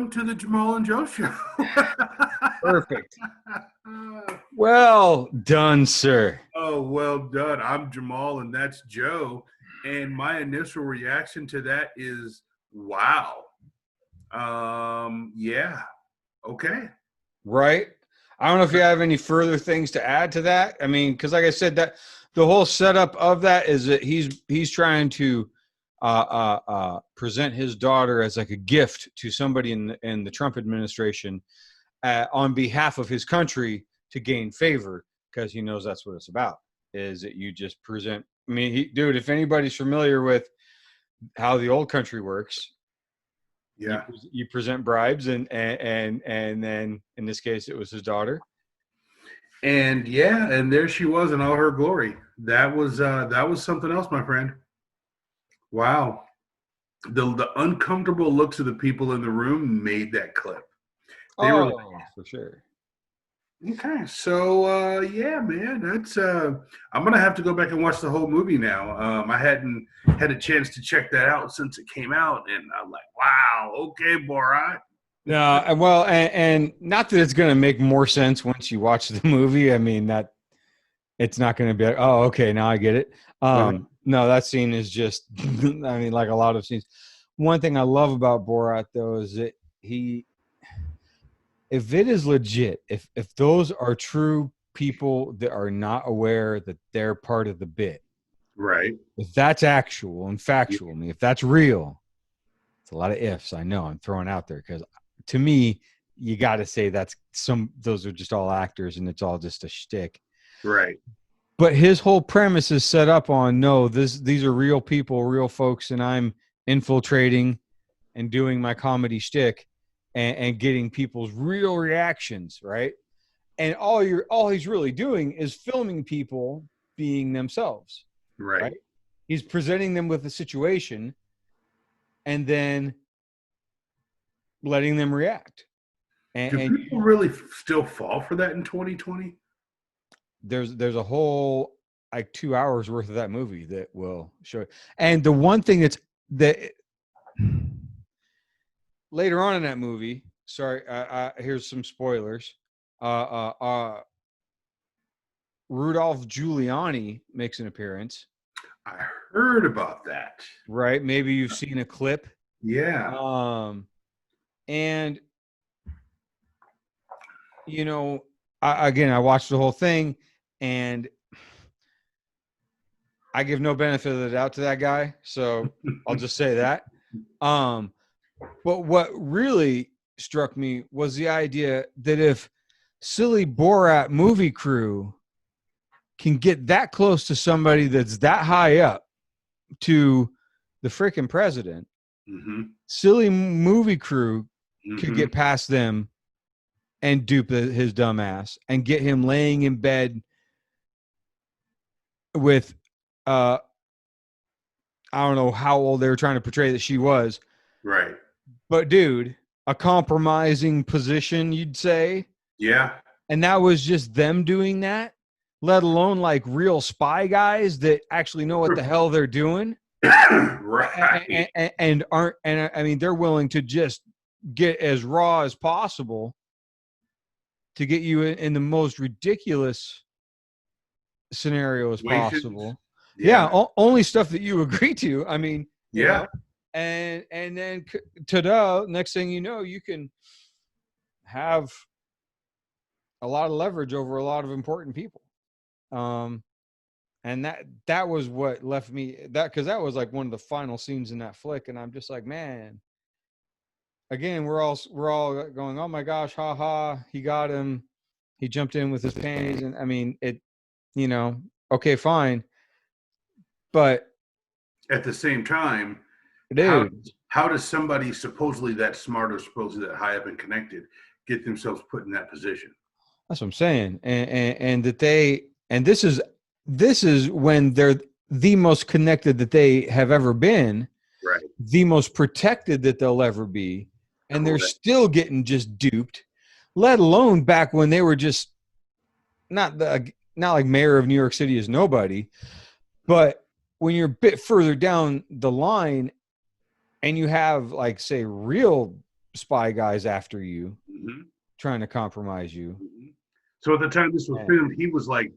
welcome to the Jamal and Joe show. Perfect. Well done, sir. Oh, well done. I'm Jamal and that's Joe. And my initial reaction to that is, wow. Yeah. Okay. Right. I don't know if you have any further things to add to that. I mean, because like I said, that the whole setup of that is that he's trying to present his daughter as like a gift to somebody in the Trump administration on behalf of his country to gain favor, because he knows that's what it's about, is that you just present. I mean, dude, if anybody's familiar with how the old country works, yeah, you present bribes, and then in this case it was his daughter. And yeah, and there she was in all her glory. That was something else, my friend. Wow. The uncomfortable looks of the people in the room made that clip. They were like, for sure. Okay, so yeah, man, that's I'm gonna have to go back and watch the whole movie now. I hadn't had a chance to check that out since it came out, and I'm like, wow, okay, Borat. No, well, and not that it's gonna make more sense once you watch the movie. I mean, that it's not gonna be like, oh, okay, now I get it. No, that scene is just, I mean, like a lot of scenes. One thing I love about Borat though is that if it is legit, if those are true people that are not aware that they're part of the bit, right? If that's actual and factual, I mean, if that's real, it's a lot of ifs. I know I'm throwing out there, because to me, you got to say those are just all actors and it's all just a shtick, right? But his whole premise is set up on these are real people, real folks, and I'm infiltrating and doing my comedy shtick. And getting people's real reactions, right? And all he's really doing is filming people being themselves, right? He's presenting them with a situation, and then letting them react. Do people really still fall for that in 2020? There's a whole like 2 hours worth of that movie that will show it. And the one thing that later on in that movie, sorry, here's some spoilers. Rudolph Giuliani makes an appearance. I heard about that. Right? Maybe you've seen a clip. Yeah. And you know, I watched the whole thing, and I give no benefit of the doubt to that guy, so I'll just say that. But what really struck me was the idea that if silly Borat movie crew can get that close to somebody that's that high up to the freaking president, silly movie crew could get past them and dupe his dumb ass and get him laying in bed with, I don't know how old they were trying to portray that she was. Right. But dude, a compromising position, you'd say. Yeah. And that was just them doing that, let alone like real spy guys that actually know what the hell they're doing. Right. And I mean, they're willing to just get as raw as possible to get you in the most ridiculous scenario as possible. Yeah, only stuff that you agree to. I mean, you know, and then ta-da, next thing you know, you can have a lot of leverage over a lot of important people. And that was what left me because that was like one of the final scenes in that flick, and I'm just like, man, again, we're all going, oh my gosh, haha, he got him, he jumped in with his panties, and I mean it, you know, okay, fine, but at the same time, dude, how does somebody supposedly that smart or supposedly that high up and connected get themselves put in that position? That's what I'm saying, and that this is when they're the most connected that they have ever been, right? The most protected that they'll ever be, and they're still getting just duped. Let alone back when they were just not like mayor of New York City is nobody, but when you're a bit further down the line and you have like say real spy guys after you, Mhm. trying to compromise you. Mhm. So at the time this was And filmed, he was like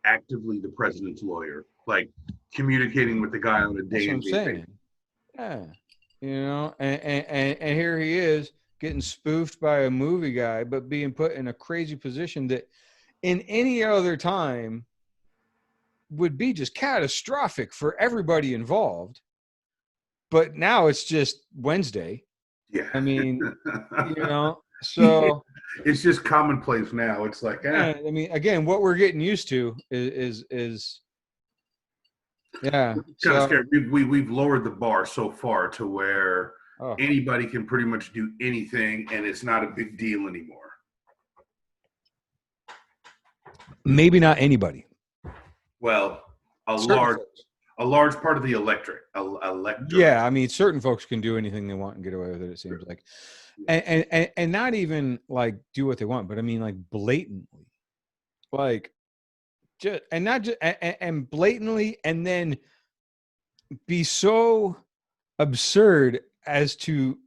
actively the president's lawyer, like communicating with the guy on a that's day what in I'm day basis. saying. Yeah. And here he is getting spoofed by a movie guy, but being put in a crazy position that in any other time would be just catastrophic for everybody involved. But now it's just Wednesday. Yeah. I mean, so It's just commonplace now. It's like, yeah, I mean, again, what we're getting used to is yeah. kind of So scary. We've lowered the bar so far to where oh, anybody can pretty much do anything, and it's not a big deal anymore. maybe not anybody. Well, a Certain large folks. a large part of the electorate. Yeah, I mean, certain folks can do anything they want and get away with it. It seems like, and not even like do what they want, but I mean, like blatantly, like just and not just and blatantly, and then be so absurd as to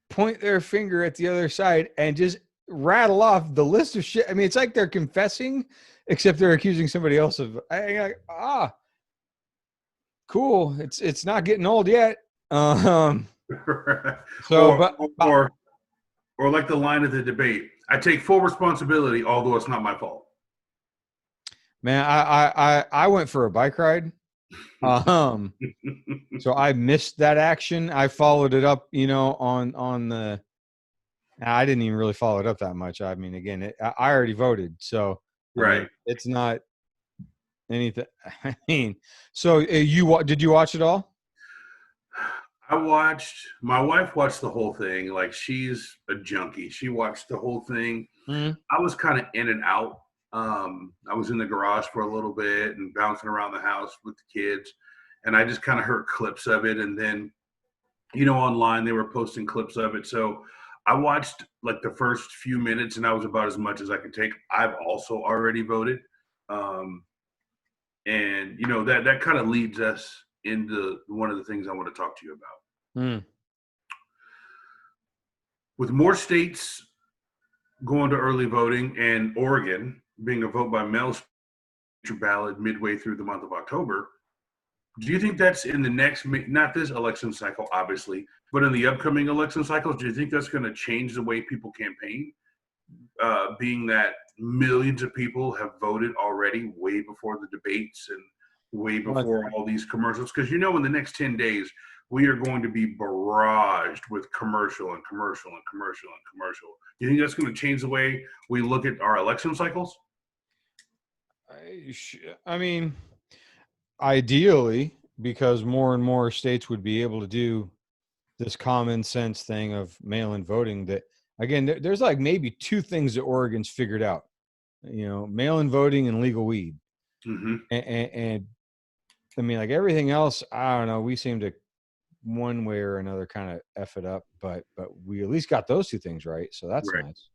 point their finger at the other side and just rattle off the list of shit. I mean, it's like they're confessing, except they're accusing somebody else of. Cool. It's not getting old yet. So, or, but or or like the line of the debate, I take full responsibility, although it's not my fault. man, I went for a bike ride. So I missed that action. I followed it up, on the. I didn't even really follow it up that much. I mean, again, I already voted, so I mean, Right. it's not anything. I mean, so did you watch it all? My wife watched the whole thing. Like, she's a junkie. She watched the whole thing. Mm-hmm. I was kind of in and out. I was in the garage for a little bit and bouncing around the house with the kids. And I just kind of heard clips of it. And then, online they were posting clips of it. So I watched like the first few minutes and that was about as much as I could take. I've also already voted. Um, and, that kind of leads us into one of the things I want to talk to you about. Mm. With more states going to early voting and Oregon being a vote by mail ballot midway through the month of October, do you think that's in the next, not this election cycle, obviously, but in the upcoming election cycles, do you think that's going to change the way people campaign? Being that millions of people have voted already way before the debates and way before all these commercials? Because in the next 10 days, we are going to be barraged with commercial and commercial and commercial and commercial. Do you think that's going to change the way we look at our election cycles? I mean, ideally, because more and more states would be able to do this common sense thing of mail-in voting. That again, there's like maybe two things that Oregon's figured out. Mail-in voting and legal weed. Mm-hmm. And I mean, like everything else, I don't know. We seem to one way or another kind of F it up, but we at least got those two things right. So that's Right. nice.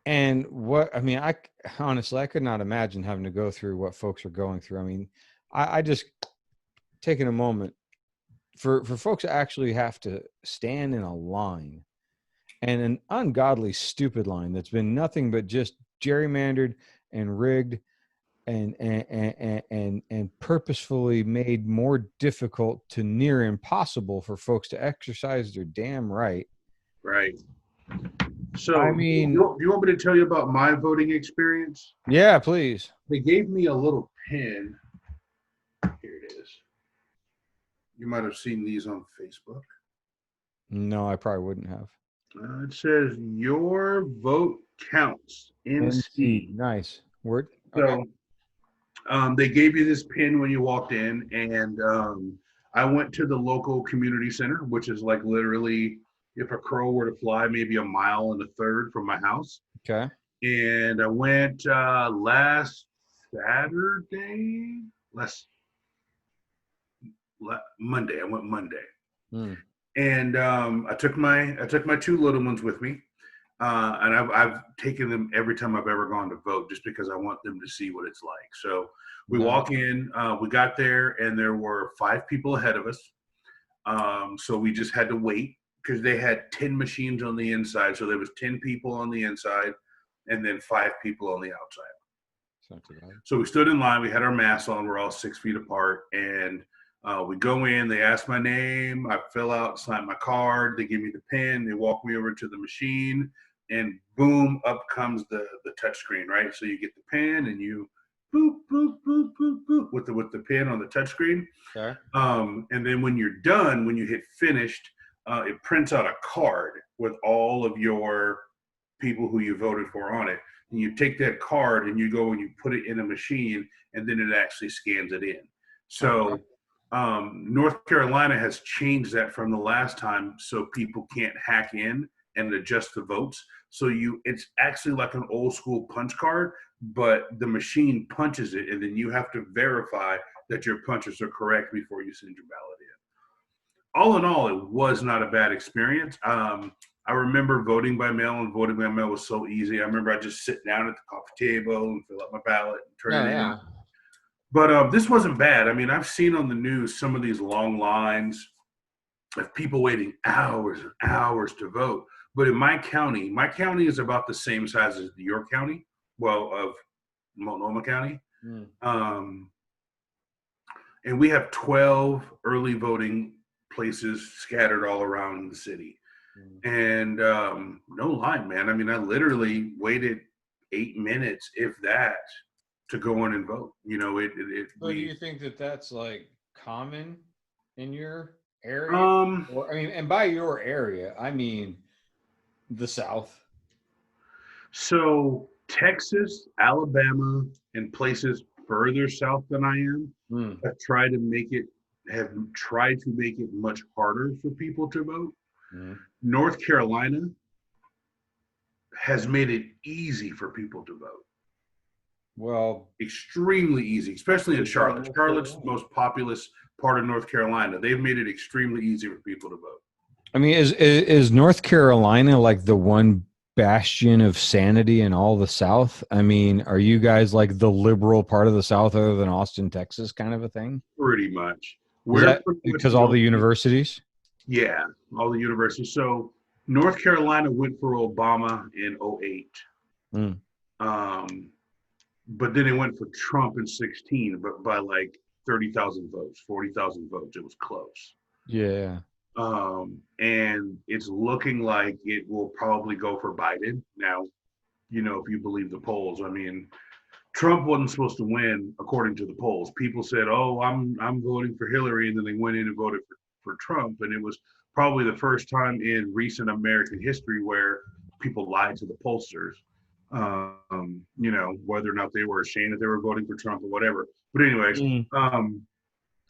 And what, I mean, I honestly, I could not imagine having to go through what folks are going through. I mean, I just taking a moment for folks to actually have to stand in a line, and an ungodly stupid line that's been nothing but just gerrymandered and rigged and purposefully made more difficult to near impossible for folks to exercise their damn right. Right. So, I mean, do you want me to tell you about my voting experience? yeah, please. They gave me a little pin. Here it is. You might have seen these on Facebook. No, I probably wouldn't have. It says your vote counts. NC. Nice word. So, they gave you this pin when you walked in, and I went to the local community center, which is like literally, if a crow were to fly, maybe a mile and a third from my house. Okay. And I went last Saturday, Monday. I went Monday, and I took my two little ones with me, and I've taken them every time I've ever gone to vote, just because I want them to see what it's like. So we walk in, we got there, and there were 5 people ahead of us. So we just had to wait because they had 10 machines on the inside. So there was 10 people on the inside and then 5 people on the outside. Not too bad. So we stood in line. We had our masks on. We're all 6 feet apart. And we go in. They ask my name. I fill out, sign my card. They give me the pen. They walk me over to the machine. And boom, up comes the touch screen, right? So you get the pen and you boop, boop, boop, boop, boop with the pen on the touch screen. Okay. And then when you're done, when you hit finished, it prints out a card with all of your people who you voted for on it. And you take that card and you go and you put it in a machine, and then it actually scans it in. So North Carolina has changed that from the last time, so people can't hack in and adjust the votes. So it's actually like an old school punch card, but the machine punches it, and then you have to verify that your punches are correct before you send your ballot in. All in all, it was not a bad experience. I remember voting by mail, and voting by mail was so easy. I remember I just sit down at the coffee table and fill out my ballot and turn it in. But this wasn't bad. I mean, I've seen on the news some of these long lines of people waiting hours and hours to vote. But in my county is about the same size as your county, of Multnomah County. And we have 12 early voting places scattered all around the city. And no lie, man. I mean, I literally waited 8 minutes, if that, to go in and vote. You know, So do you think that that's like common in your area? Or, I mean, and by your area, I mean the South. So Texas, Alabama, and places further south than I am have tried to make it much harder for people to vote. North Carolina has made it easy for people to vote. Well, extremely easy, especially in Charlotte. Charlotte's the most populous part of North Carolina. They've made it extremely easy for people to vote. I mean, is North Carolina like the one bastion of sanity in all the South? I mean, are you guys like the liberal part of the South other than Austin, Texas kind of a thing? Pretty much. Because all the universities? Yeah, all the universities. So North Carolina went for Obama in 2008. But then it went for Trump in 2016, but by like 30,000 votes, 40,000 votes. It was close. Yeah. And it's looking like it will probably go for Biden. Now, you know, if you believe the polls, I mean, Trump wasn't supposed to win according to the polls. People said, "Oh, I'm voting for Hillary," and then they went in and voted for Trump. And it was probably the first time in recent American history where people lied to the pollsters. You know, whether or not they were ashamed that they were voting for Trump or whatever. But anyways,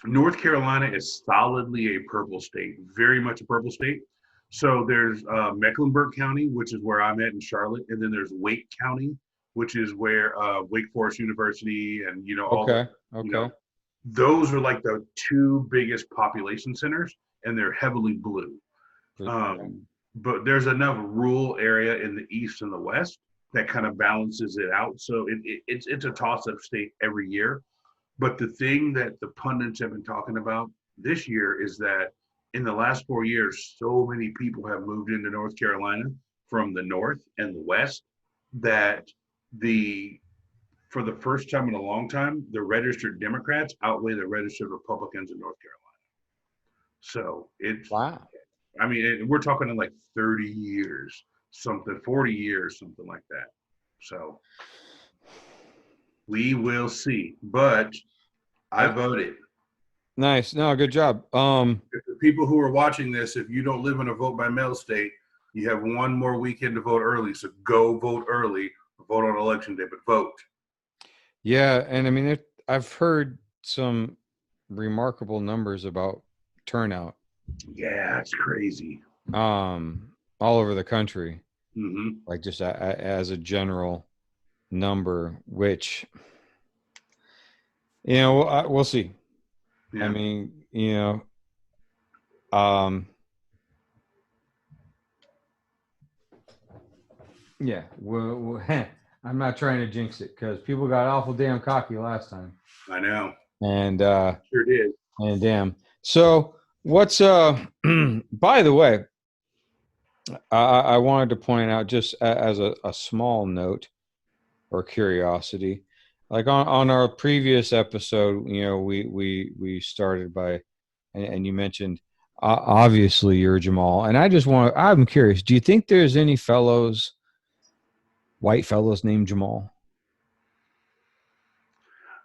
North Carolina is solidly a purple state, very much a purple state. So there's Mecklenburg County, which is where I'm at in Charlotte, and then there's Wake County, which is where Wake Forest University and, you know, all you know, those are like the 2 biggest population centers, and they're heavily blue. But there's enough rural area in the east and the west that kind of balances it out. So it's a toss-up state every year. But the thing that the pundits have been talking about this year is that in the last 4 years, so many people have moved into North Carolina from the north and the west that for the first time in a long time, the registered Democrats outweigh the registered Republicans in North Carolina. So it's, wow. I mean, we're talking in like 30 years, 40 years, something like that. So we will see, but I voted. Nice. No, good job. If the people who are watching this, if you don't live in a vote by mail state, you have one more weekend to vote early. So go vote early, vote on election day, but vote. Yeah. And I mean, I've heard some remarkable numbers about turnout. Yeah, it's crazy. All over the country, like just as a general number, which, you know, we'll see. Yeah. I mean, you know, yeah, I'm not trying to jinx it because people got awful damn cocky last time. I know. And sure did. And damn. So What's by the way, I wanted to point out just as a small note or curiosity, like on our previous episode, we started by, and you mentioned obviously you're Jamal, and I'm curious, do you think there's any white fellows named Jamal?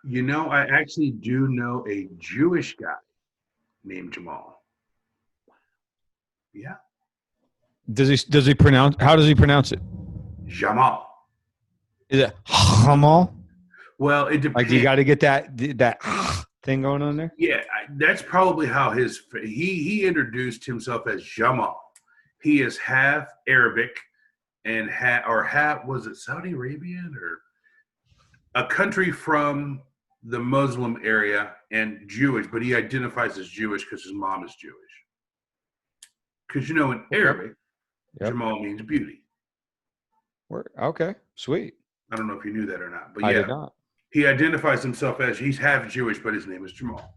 I actually do know a Jewish guy named Jamal. Yeah, Does he pronounce, how does he pronounce it? Jamal. Is it Jamal? Well, it Like you depends. got to get that thing going on there. Yeah, that's probably how he introduced himself as Jamal. He is half Arabic and half, was it Saudi Arabian or a country from the Muslim area, and Jewish, but he identifies as Jewish because his mom is Jewish. Because in Okay. Arabic, Yep. Jamal means beauty. Okay. Sweet. I don't know if you knew that or not, but I did yeah, not. he identifies himself as he's half Jewish, but his name is Jamal,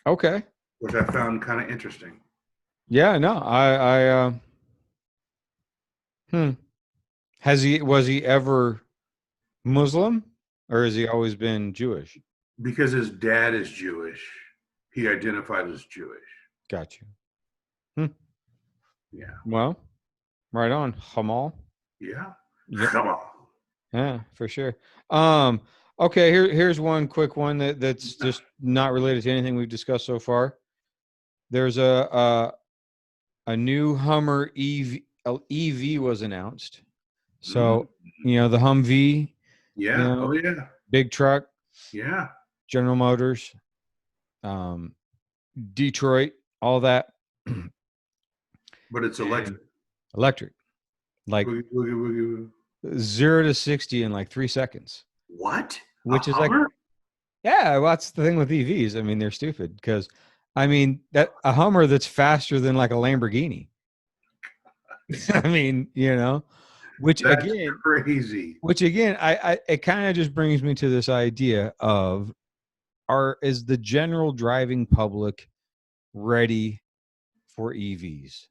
Okay. which I found kind of interesting. Yeah. No. Hmm. Was he ever Muslim, or has he always been Jewish? Because his dad is Jewish, he identified as Jewish. Got you. Hmm. Yeah. Well, right on, Hamal. Yeah. Yeah. Come on. Yeah, for sure. Okay, here's one quick one that's just not related to anything we've discussed so far. There's a new Hummer EV was announced. So, the Humvee, Yeah. Oh, yeah. big truck, Yeah. General Motors, Detroit, all that. But it's electric. Electric, like Boogie, boogie, boogie, boogie. 0 to 60 in like 3 seconds, What? which A is like, Hummer? yeah, well, that's the thing with EVs. I mean, they're stupid because, I mean, that a Hummer that's faster than like a Lamborghini. I mean, which That's again, crazy. I it kind of just brings me to this idea of is the general driving public ready for EVs?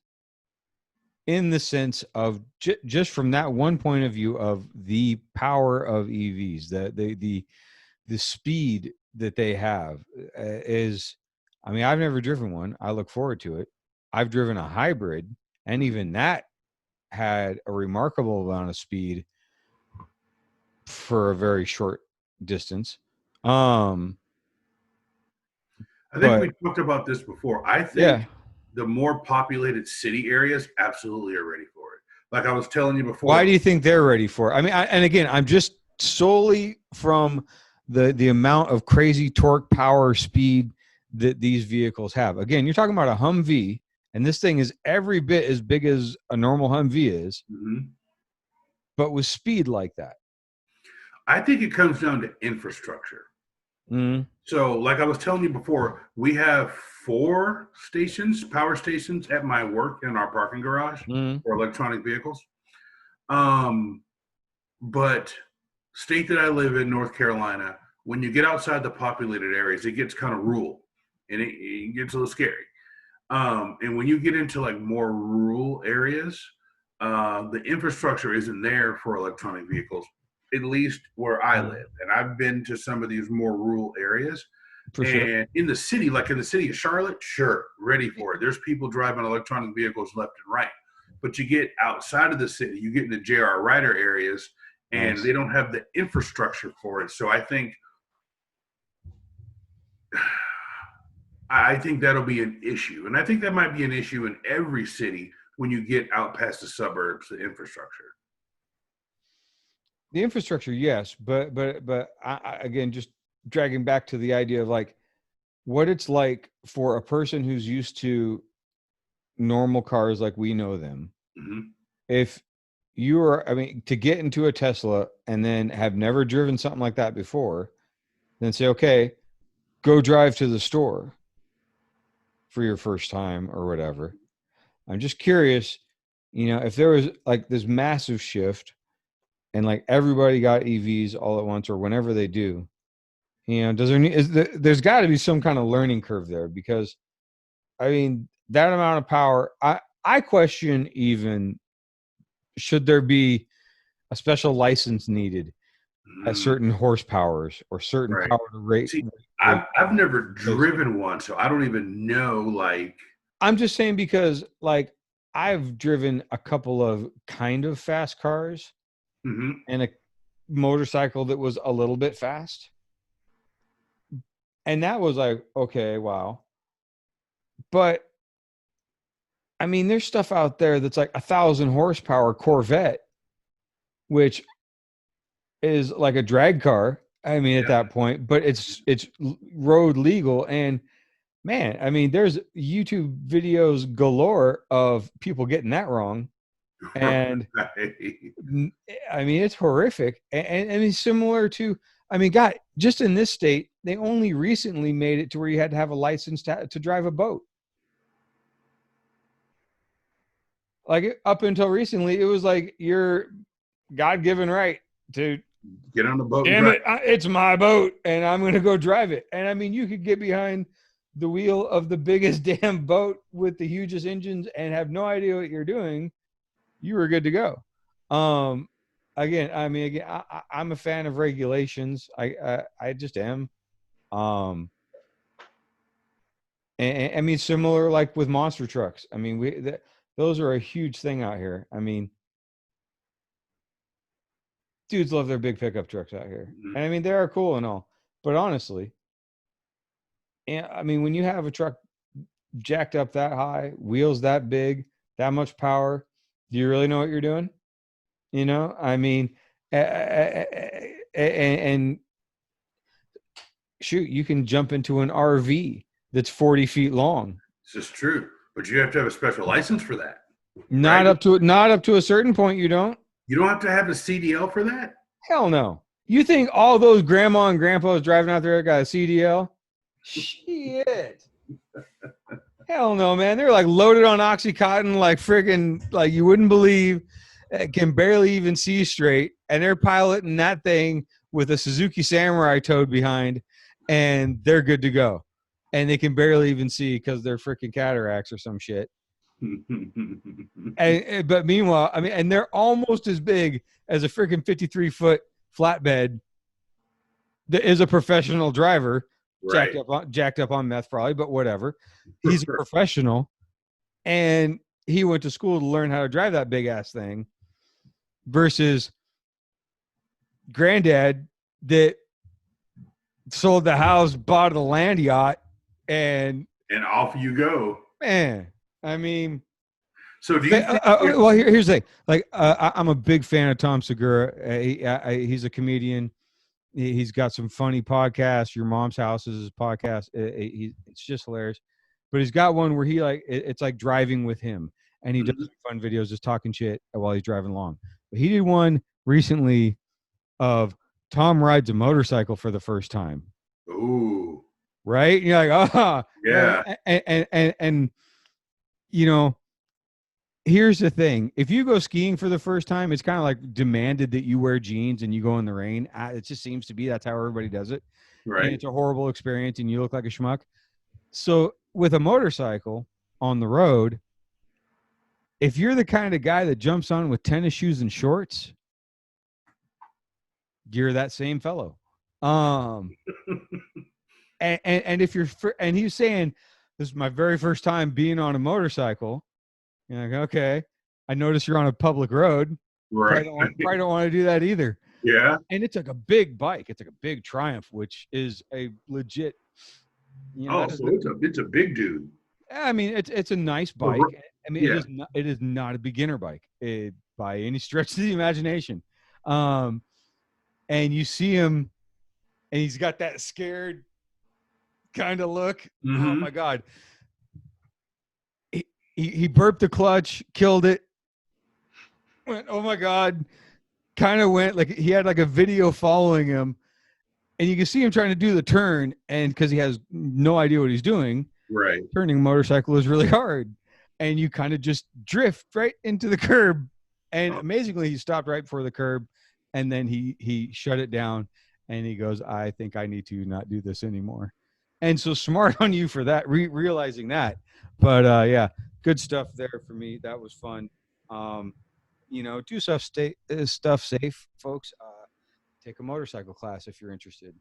In the sense of just from that one point of view of the power of EVs, the speed that they have is, I mean, I've never driven one. I look forward to it. I've driven a hybrid, and even that had a remarkable amount of speed for a very short distance. I think But we talked about this before. I think yeah, the more populated city areas absolutely are ready for it. Like I was telling you why before. do you think they're ready for it? I mean, and again, I'm just solely from the amount of crazy torque, power, speed that these vehicles have. Again, you're talking about a Humvee, and this thing is every bit as big as a normal Humvee is, but with speed like that. I think it comes down to infrastructure. Mm. So, like I was telling you before, we have 4 power stations at my work in our parking garage for electronic vehicles. But state that I live in, North Carolina, when you get outside the populated areas, it gets kind of rural and it gets a little scary. And when you get into like more rural areas, the infrastructure isn't there for electronic vehicles, at least where I live. And I've been to some of these more rural areas. For sure. And in the city, like in the city of Charlotte, sure, ready for it. There's people driving electronic vehicles left and right. But you get outside of the city, you get into J.R. Ryder areas, and Nice. they don't have the infrastructure for it. So I think that'll be an issue. And I think that might be an issue in every city when you get out past the suburbs, the infrastructure. The infrastructure, yes, but again, just dragging back to the idea of like what it's like for a person who's used to normal cars like we know them. If you are, I mean, to get into a Tesla and then have never driven something like that before, then say, okay, go drive to the store for your first time or whatever. I'm just curious, if there was like this massive shift and like everybody got EVs all at once or whenever they do, there's got to be some kind of learning curve there because I mean, that amount of power. I question even should there be a special license needed at Mm, certain horsepowers or certain right. power to rate. See, rate I've never because driven one, so I don't even know. Like, I'm just saying because like I've driven a couple of kind of fast cars mhm. and a motorcycle that was a little bit fast. And that was like, okay, wow. But I mean, there's stuff out there that's like 1,000 horsepower Corvette, which is like a drag car. I mean, at Yeah, that point, but it's road legal. And man, I mean, there's YouTube videos galore of people getting that wrong. And right. I mean, it's horrific. And it's similar to, I mean, God, just in this state, they only recently made it to where you had to have a license to drive a boat. Like up until recently, it was like your God given right to, Get on the boat and damn drive. it, it's my boat and I'm going to go drive it. And I mean, you could get behind the wheel of the biggest damn boat with the hugest engines and have no idea what you're doing. You were good to go. Um, Again, I mean, I'm a fan of regulations. I just am. Um, and I mean, similar like with monster trucks. I mean, those are a huge thing out here. I mean, dudes love their big pickup trucks out here, Mhm. and I mean, they are cool and all. But honestly, and I mean, when you have a truck jacked up that high, wheels that big, that much power, do you really know what you're doing? You know, I mean, and shoot, you can jump into an RV that's 40 feet long. This is true, but you have to have a special license for that, Not right? up to not up to a certain point. You don't. You don't have to have a CDL for that. Hell no. You think all those grandma and grandpas driving out there got a CDL? Shit. Hell no, man. They're like loaded on Oxycontin, like friggin' like you wouldn't believe. Can barely even see straight, and they're piloting that thing with a Suzuki Samurai towed behind, and they're good to go. And they can barely even see because they're freaking cataracts or some shit. But meanwhile, I mean, and they're almost as big as a freaking 53-foot flatbed that is a professional driver, Right. jacked up on meth probably, but whatever. He's a professional, and he went to school to learn how to drive that big ass thing. Versus granddad that sold the house, bought a land yacht, and And off you go. man, I mean, So do you think? well, here's the thing. Like, I'm a big fan of Tom Segura. He's a comedian. He's got some funny podcasts. Your Mom's House is his podcast. It's just hilarious. But he's got one where he it's like driving with him, and he does Mhm. fun videos just talking shit while he's driving along. But he did one recently of Tom rides a motorcycle for the first time, Ooh, right? And you're like, right? yeah. And you know, here's the thing: if you go skiing for the first time, it's kind of like demanded that you wear jeans and you go in the rain. It just seems to be that's how everybody does it, and Right. it's a horrible experience, and you look like a schmuck. So with a motorcycle on the road, if you're the kind of guy that jumps on with tennis shoes and shorts, you're that same fellow. Um, and if you're and he's saying this is my very first time being on a motorcycle, you're like, okay, I notice you're on a public road. Right. Probably don't want to do that either. Yeah. And it's like a big bike. It's like a big Triumph, which is a legit. You know, Oh, so it's a big dude. I mean, it's a nice Oh, bike. I mean, yeah. it is not a beginner bike by any stretch of the imagination. Um, and you see him, and he's got that scared kind of look. Oh Mm-hmm. my god, he burped the clutch, killed it. Went, oh my god, kind of went like he had like a video following him, and you can see him trying to do the turn, and because he has no idea what he's doing, Right. turning a motorcycle is really hard, and you kind of just drift right into the curb. And Oh, amazingly, he stopped right before the curb, and then he shut it down, and he goes, "I think I need to not do this anymore." And so smart on you for that, realizing that. But yeah, good stuff there for me. That was fun. Do stuff safe, folks. Take a motorcycle class if you're interested.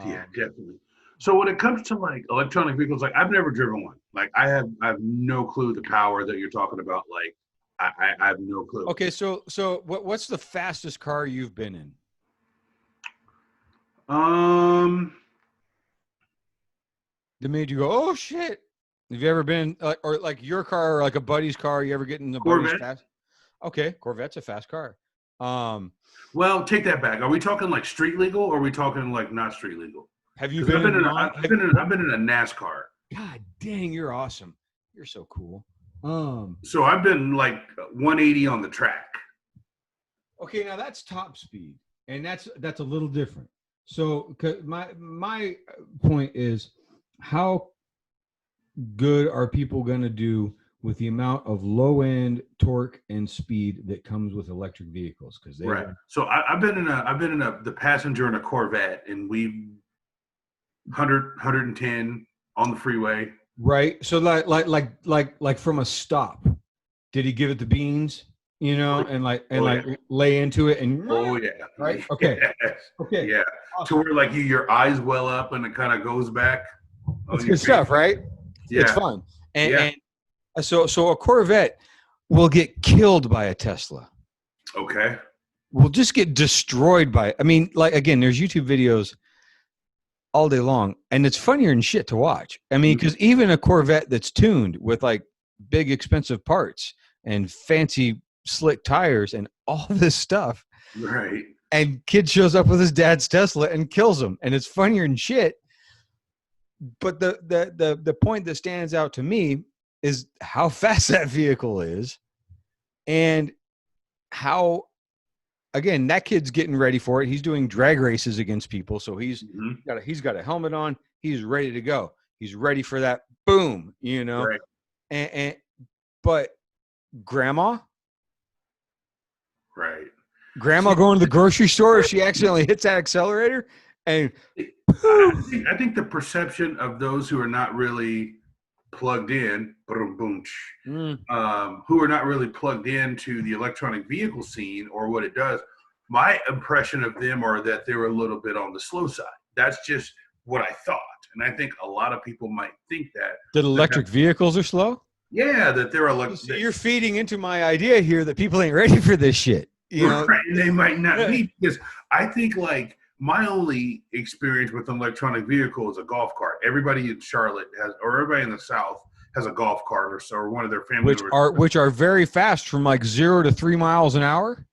Yeah, definitely. So when it comes to like electronic vehicles, like I've never driven one. Like I have no clue the power that you're talking about. Like I have no clue. Okay, so what's the fastest car you've been in? That made you go, oh shit. Have you ever been or like your car or like a buddy's car? You ever get in the buddy's fast? Okay, Corvette's a fast car. Well, take that back. Are we talking like street legal or are we talking like not street legal? Have you been in I've been in a NASCAR. God dang, you're awesome. You're so cool. So I've been like 180 on the track. Okay, now that's top speed, and that's a little different. So my point is, how good are people going to do with the amount of low end torque and speed that comes with electric vehicles? Because right. So I've been in the passenger in a Corvette, and we 110 on the freeway. Right. So like from a stop, did he give it the beans? And lay into it and yeah. Right. Okay. Yes. Okay. Yeah. Awesome. To where like your eyes well up and it kind of goes back. That's good stuff, right? Yeah. It's fun. And so a Corvette will get killed by a Tesla. Okay. Will just get destroyed by it. I mean, like, again, there's YouTube videos all day long, and it's funnier than shit to watch. I mean, because even a Corvette that's tuned with like big expensive parts and fancy slick tires and all this stuff. Right. And kid shows up with his dad's Tesla and kills him. And it's funnier than shit. But the point that stands out to me is how fast that vehicle is, and how, again, that kid's getting ready for it. He's doing drag races against people, so he's got a helmet on. He's ready to go. He's ready for that boom, Right. But grandma, right? Grandma going to the grocery store, if she accidentally hits that accelerator, and I think the perception of those who are not really plugged in, who are not really plugged into the electronic vehicle scene or what it does, my impression of them are that they're a little bit on the slow side. That's just what I thought. And I think a lot of people might think that electric vehicles are slow. Yeah, that they're electric. So you're feeding into my idea here that people ain't ready for this shit. Right, they might not be, because I think like my only experience with an electronic vehicle is a golf cart. Everybody in Charlotte has, or everybody in the South has a golf cart or so, or one of their family which are very fast, from like 0 to 3 miles an hour,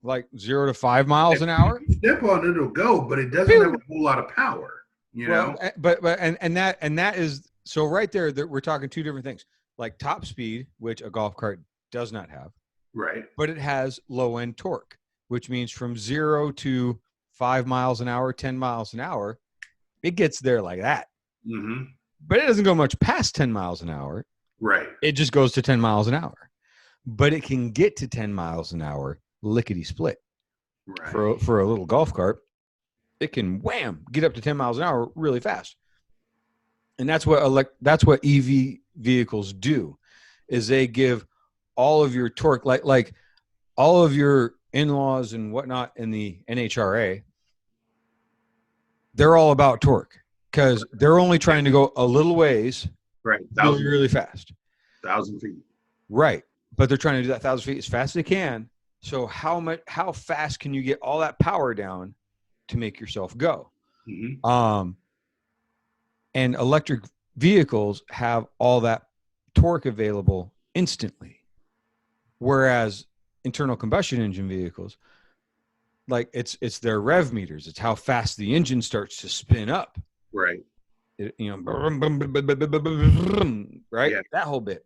like 0 to 5 miles an hour. You step on it, it'll go, but it doesn't have a whole lot of power, know. But that is, so right there that we're talking two different things, like top speed, which a golf cart does not have. Right. But it has low end torque, which means from 0 to 5 miles an hour, 10 miles an hour, it gets there like that. Mm-hmm. But it doesn't go much past 10 miles an hour. Right. It just goes to 10 miles an hour. But it can get to 10 miles an hour lickety split. Right. For a little golf cart, it can get up to 10 miles an hour really fast. And that's what EV vehicles do, is they give all of your torque, like all of your in-laws and whatnot in the NHRA, they're all about torque, because they're only trying to go a little ways, right, really fast, 1,000 feet, right? But they're trying to do that 1,000 feet as fast as they can. So how fast can you get all that power down to make yourself go? Mm-hmm. And electric vehicles have all that torque available instantly. Whereas internal combustion engine vehicles, like it's their rev meters. It's how fast the engine starts to spin up. Right. Right? Yeah. That whole bit.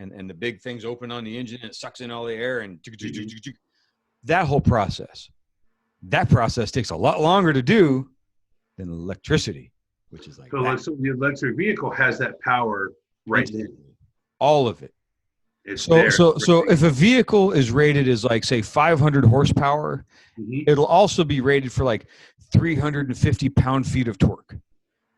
And the big things open on the engine and it sucks in all the air and that whole process. That process takes a lot longer to do than electricity, which is like so the electric vehicle has that power right there. All of it. So if a vehicle is rated as like, say, 500 horsepower, it'll also be rated for like 350 pound-feet of torque.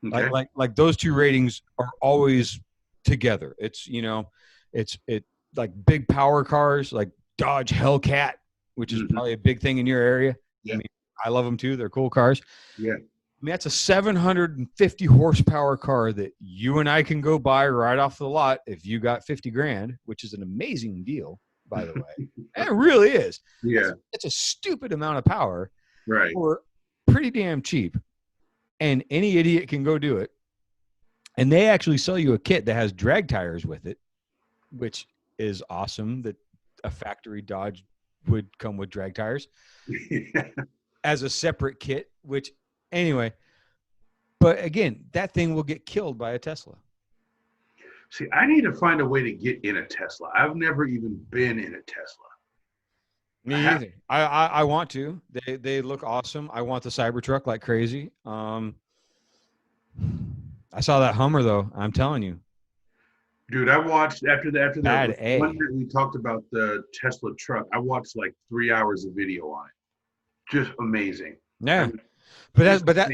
Okay. Like those two ratings are always together. It's it like big power cars like Dodge Hellcat, which is Hmm. probably a big thing in your area. I Yeah. mean, I love them too. They're cool cars. Yeah. I mean, that's a 750 horsepower car that you and I can go buy right off the lot if you got 50 grand, which is an amazing deal, by the way. It really is. Yeah. It's a stupid amount of power Right. for pretty damn cheap. And any idiot can go do it. And they actually sell you a kit that has drag tires with it, which is awesome that a factory Dodge would come with drag tires as a separate kit, which anyway, but again, that thing will get killed by a Tesla. See, I need to find a way to get in a Tesla. I've never even been in a Tesla. Me either. I want to. They look awesome. I want the Cybertruck like crazy. I saw that Hummer though. I'm telling you, Dude, I watched after the bad A. one that we talked about the Tesla truck. I watched like 3 hours of video on it. Just amazing. Yeah, I mean, but that.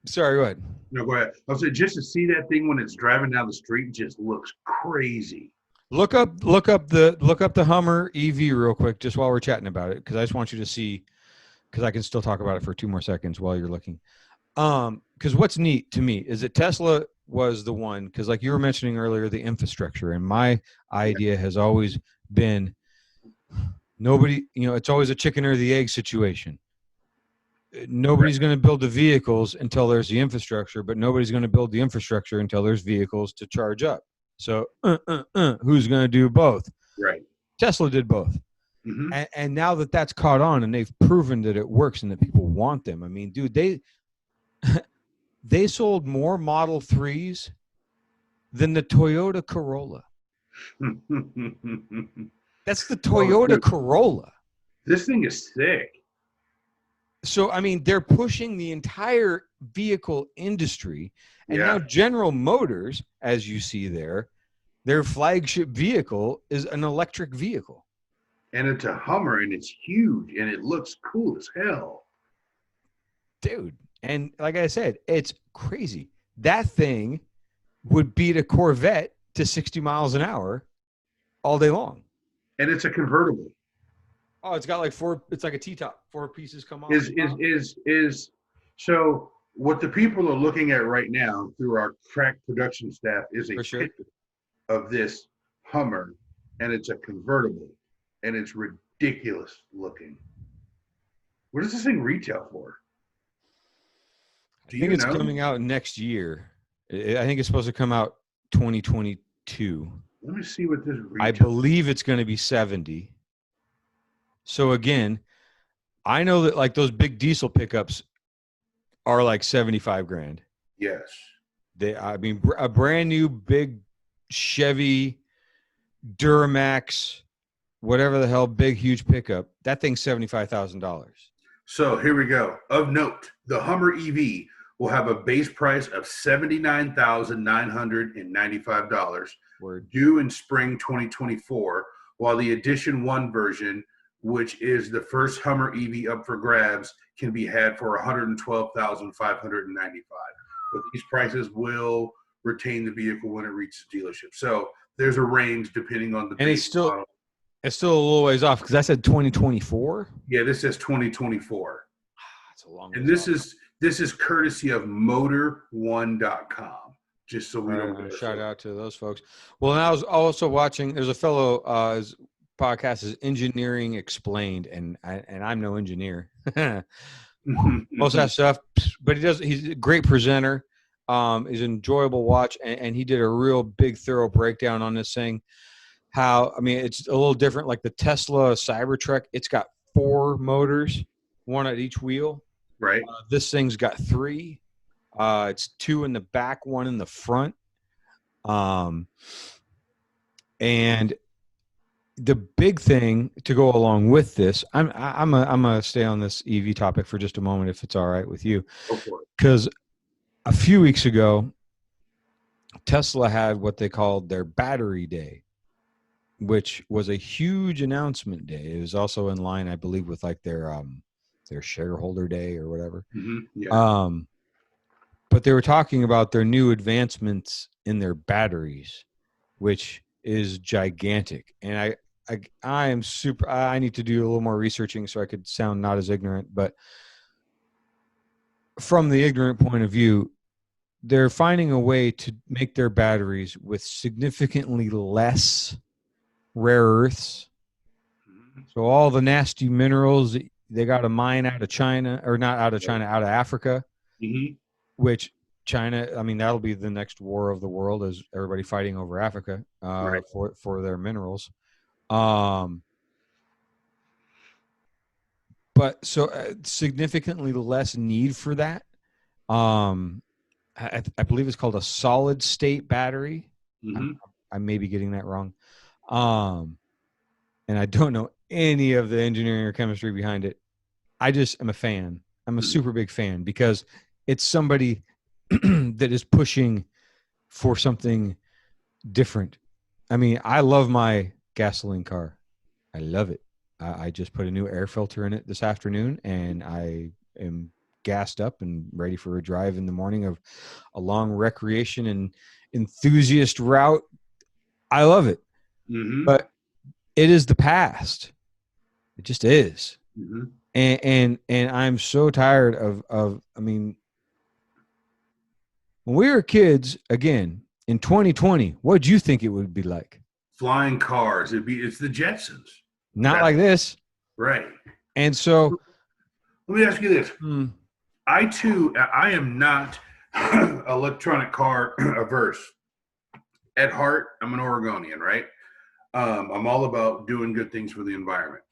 Sorry, go ahead. No, go ahead. I'll say just to see that thing when it's driving down the street just looks crazy. Look up the Hummer EV real quick, just while we're chatting about it, because I just want you to see, because I can still talk about it for 2 more seconds while you're looking. Because what's neat to me is that Tesla was the one, because like you were mentioning earlier, the infrastructure, and my idea has always been nobody, it's always a chicken or the egg situation. Nobody's going to build the vehicles until there's the infrastructure, but nobody's going to build the infrastructure until there's vehicles to charge up. So who's going to do both? Right. Tesla did both. Mm-hmm. And now that that's caught on and they've proven that it works and that people want them. I mean, dude, they sold more Model 3s than the Toyota Corolla. That's the Toyota Corolla. This thing is sick. So, I mean, they're pushing the entire vehicle industry. And now General Motors, as you see there, their flagship vehicle is an electric vehicle. And it's a Hummer, and it's huge, and it looks cool as hell. Dude, and like I said, it's crazy. That thing would beat a Corvette to 60 miles an hour all day long. And it's a convertible. Oh, it's got like it's like a T-top. 4 pieces come off. So what the people are looking at right now through our crack production staff is a picture of this Hummer, and it's a convertible, and it's ridiculous looking. What does this thing retail for? I think it's coming out next year. I think it's supposed to come out 2022. Let me see what this retail. I believe it's going to be 70. So again, I know that like those big diesel pickups are like 75 grand. Yes. I mean, a brand new big Chevy Duramax, whatever the hell, big, huge pickup, that thing's $75,000. So here we go. Of note, the Hummer EV will have a base price of $79,995 due in spring 2024, while the Edition 1 version, which is the first Hummer EV up for grabs, can be had for $112,595. But these prices will retain the vehicle when it reaches dealership. So there's a range depending on the base model. It's still a little ways off because I said 2024. Yeah, this says 2024. That's a long. And this is courtesy of Motor1.com. Just so we don't shout out to those folks. Well, and I was also watching. There's a fellow. His podcast is Engineering Explained, and I'm no engineer. Most of that stuff, but he's a great presenter. He's an enjoyable watch, and he did a real big, thorough breakdown on this thing. How, I mean, it's a little different. Like the Tesla Cybertruck, it's got 4 motors, 1 at each wheel. Right. This thing's got 3. It's 2 in the back, 1 in the front. And the big thing to go along with this, I'm gonna stay on this EV topic for just a moment, if it's all right with you, because a few weeks ago, Tesla had what they called their battery day, which was a huge announcement day. It was also in line, I believe, with like their shareholder day or whatever. Mm-hmm. Yeah. but they were talking about their new advancements in their batteries, which is gigantic. And I am super. I need to do a little more researching so I could sound not as ignorant. But from the ignorant point of view, they're finding a way to make their batteries with significantly less rare earths. So all the nasty minerals they got to mine out of China, or not out of China, out of Africa, which China, I mean, that'll be the next war of the world, is everybody fighting over Africa for their minerals. But so significantly less need for that. I believe it's called a solid state battery. I may be getting that wrong. And I don't know any of the engineering or chemistry behind it. I just am a fan. I'm a super big fan because it's somebody that is pushing for something different. I mean, I love my gasoline car. I love it. I just put a new air filter in it this afternoon, and I am gassed up and ready for a drive in the morning of a long recreation and enthusiast route. I love it. But it is the past. It just is. And I'm so tired of, I mean, when we were kids, again, in 2020, what do you think it would be like? Flying cars. It's the Jetsons. Not like this. Right. And so let me ask you this. I am not electronic car averse. At heart, I'm an Oregonian, right? I'm all about doing good things for the environment.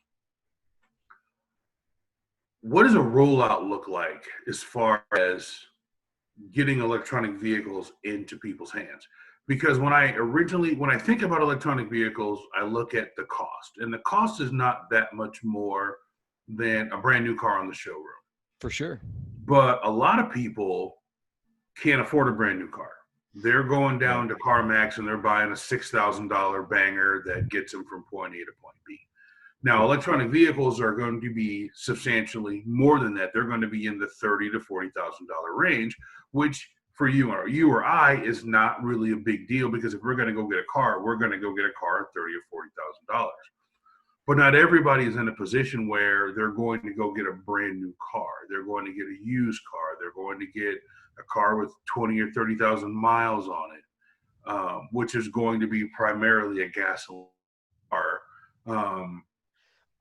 What does a rollout look like as far as getting electronic vehicles into people's hands? Because when I think about electronic vehicles, I look at the cost, and the cost is not that much more than a brand new car on the showroom. For sure. But a lot of people can't afford a brand new car. They're going down to CarMax and they're buying a $6,000 banger that gets them from point A to point B. Now, electronic vehicles are going to be substantially more than that. They're going to be in the $30,000 to $40,000 range, which for you or I is not really a big deal, because if we're going to go get a car, we're going to go get a car at $30,000 or $40,000. But not everybody is in a position where they're going to go get a brand new car. They're going to get a used car. They're going to get a car with 20 or 30,000 miles on it, which is going to be primarily a gasoline car.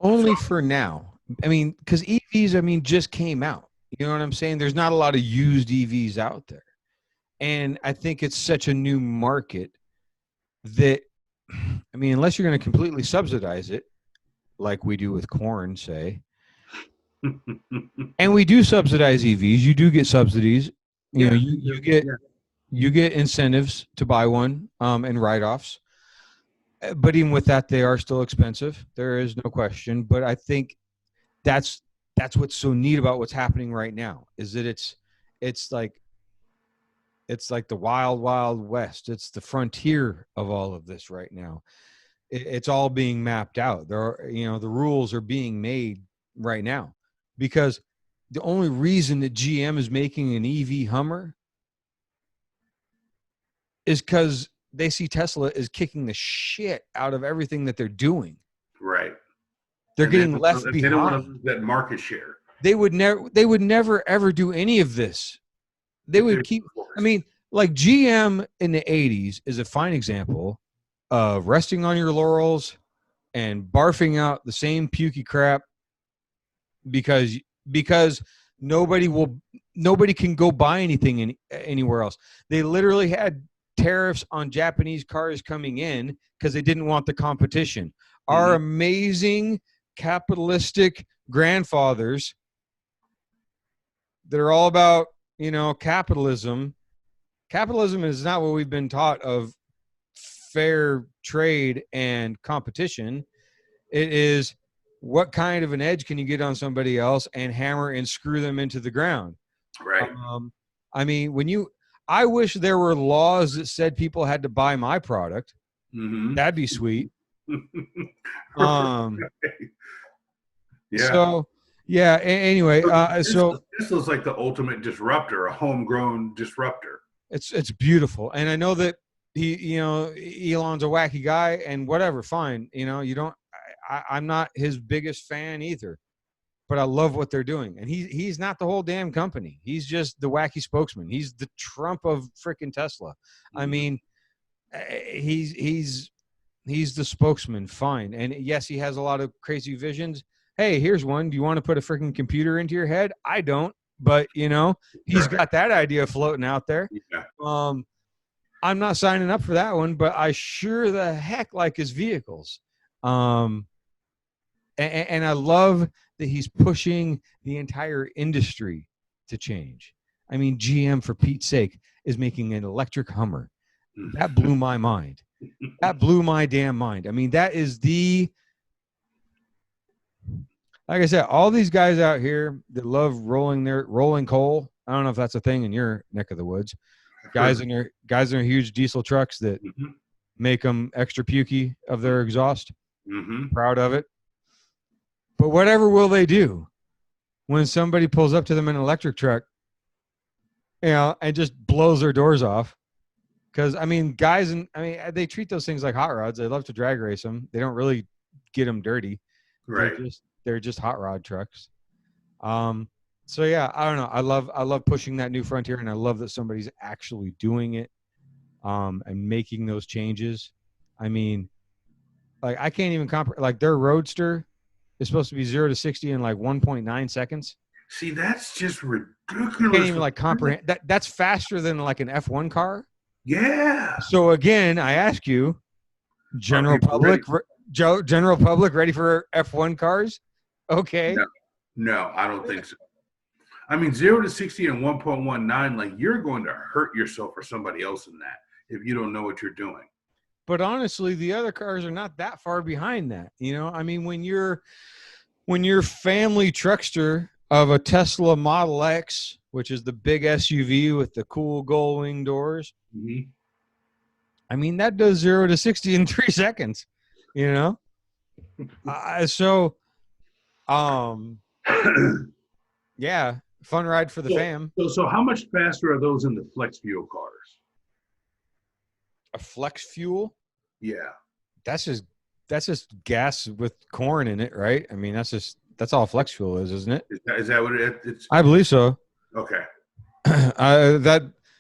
Only for now. I mean, because EVs, just came out. You know what I'm saying? There's not a lot of used EVs out there. And I think it's such a new market that, unless you're going to completely subsidize it, like we do with corn, say, and we do subsidize EVs, you do get subsidies. You get incentives to buy one, and write-offs. But even with that, they are still expensive. There is no question. But I think that's what's so neat about what's happening right now, is that it's like the wild, wild west. It's the frontier of all of this right now. It's all being mapped out. There are, the rules are being made right now, because the only reason that GM is making an EV Hummer is because they see Tesla is kicking the shit out of everything that they're doing. Right. They're getting left behind. They don't want to lose that market share. They would never ever do any of this. They would keep, like GM in the 80s is a fine example of resting on your laurels and barfing out the same pukey crap because nobody can go buy anything anywhere else. They literally had tariffs on Japanese cars coming in because they didn't want the competition. Our amazing capitalistic grandfathers that are all about, capitalism. Capitalism is not what we've been taught of fair trade and competition. It is, what kind of an edge can you get on somebody else and hammer and screw them into the ground? Right. I wish there were laws that said people had to buy my product. That'd be sweet. Yeah. So, Yeah. Anyway, so Tesla's like the ultimate disruptor, a homegrown disruptor. it's beautiful, and I know that Elon's a wacky guy, and whatever, fine. You don't. I'm not his biggest fan either, but I love what they're doing. And he's not the whole damn company. He's just the wacky spokesman. He's the Trump of freaking Tesla. I mean, he's the spokesman, fine. And yes, he has a lot of crazy visions. Hey, here's one. Do you want to put a freaking computer into your head? I don't, but he's got that idea floating out there. Yeah. I'm not signing up for that one, but I sure the heck like his vehicles. And I love that he's pushing the entire industry to change. I mean, GM, for Pete's sake, is making an electric Hummer. That blew my mind. That blew my damn mind. I mean, that is like I said, all these guys out here that love rolling coal. I don't know if that's a thing in your neck of the woods. Guys in their huge diesel trucks that make them extra pukey of their exhaust. Proud of it. But whatever will they do when somebody pulls up to them in an electric truck, and just blows their doors off? Because they treat those things like hot rods. They love to drag race them. They don't really get them dirty. Right. They're just hot rod trucks. So yeah, I don't know. I love pushing that new frontier, and I love that somebody's actually doing it, and making those changes. I mean, like, I can't even comprehend. Like, their Roadster is supposed to be 0 to 60 in like 1.9 seconds. See, that's just ridiculous. I can't even comprehend that. That's faster than like an F1 car. Yeah. So again, I ask you, general public ready for F1 cars? Okay. No, I don't think so. I mean, 0 to 60 in 1.19, like, you're going to hurt yourself or somebody else in that if you don't know what you're doing. But honestly, the other cars are not that far behind that. I mean, when you're family truckster of a Tesla Model X, which is the big SUV with the cool gull wing doors, I mean, that does 0 to 60 in 3 seconds. Yeah, fun ride for the fam. So how much faster are those in the flex fuel cars? A flex fuel? Yeah. That's just gas with corn in it, right? I mean, that's all flex fuel is, isn't it? Is that what it is? I believe so. Okay.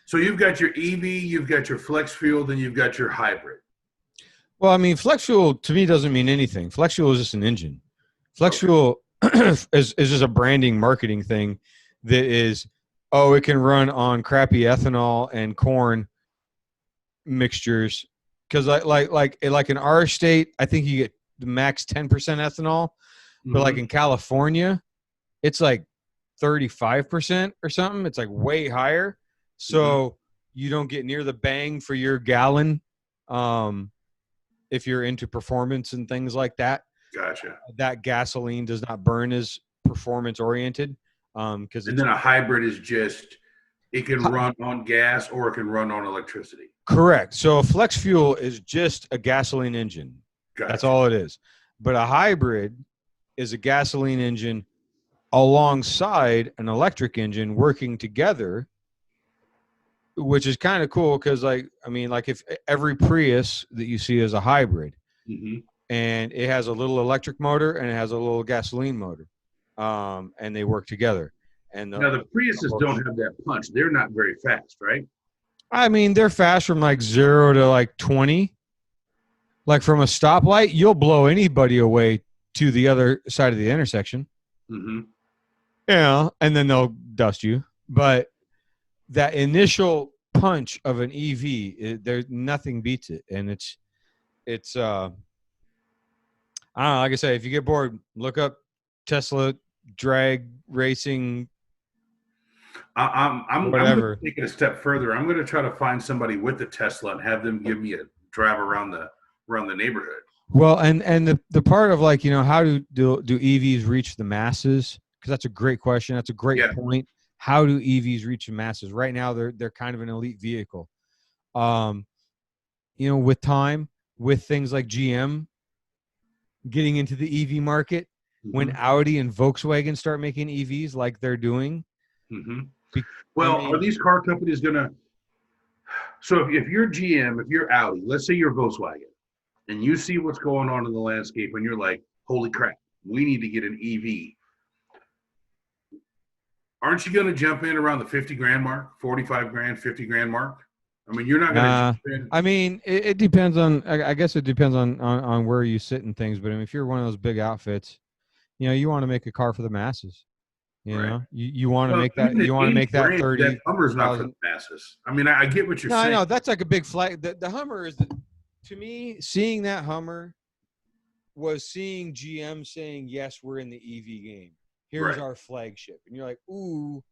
So you've got your EV, you've got your flex fuel, then you've got your hybrid. Well, I mean, flex fuel to me doesn't mean anything. Flex fuel is just an engine. Flex fuel is just a branding, marketing thing that is, it can run on crappy ethanol and corn mixtures. Because like in our state, I think you get the max 10% ethanol, but like in California, it's like 35% or something. It's like way higher. So you don't get near the bang for your gallon if you're into performance and things like that. Gotcha. That gasoline does not burn as performance oriented. And then a hybrid is just, it can run on gas or it can run on electricity. Correct. So a flex fuel is just a gasoline engine. Gotcha. That's all it is. But a hybrid is a gasoline engine alongside an electric engine working together, which is kind of cool because, if every Prius that you see is a hybrid, and it has a little electric motor and it has a little gasoline motor, and they work together. And now the Priuses don't have that punch. They're not very fast, right? I mean, they're fast from like 0 to like 20. Like from a stoplight, you'll blow anybody away to the other side of the intersection. Yeah, and then they'll dust you. But that initial punch of an EV, there's nothing beats it. And it's I don't know, like I say, if you get bored, look up Tesla drag racing. I'm going to take it a step further. I'm going to try to find somebody with a Tesla and have them give me a drive around the neighborhood. Well, and the part of how do EVs reach the masses? Because that's a great question. That's a great point. How do EVs reach the masses? Right now, they're kind of an elite vehicle. With time, with things like GM getting into the EV market, when Audi and Volkswagen start making EVs like they're doing. Well, are these car companies gonna? So if you're GM, if you're Audi, let's say you're Volkswagen, and you see what's going on in the landscape, and you're like, "Holy crap, we need to get an EV." Aren't you going to jump in around the 50 grand mark, 45 grand, 50 grand mark? I mean, you're not going to jump in. I mean, it depends on, I guess it depends on where you sit and things. But I mean, if you're one of those big outfits, you want to make a car for the masses. You know, you want to make that. You want to make that 30. That Hummer's not for the masses. I mean, I get what you're saying. I know that's like a big flag. The Hummer is, to me, seeing that Hummer was seeing GM saying, "Yes, we're in the EV game. Here's our flagship," and you're like, "Ooh,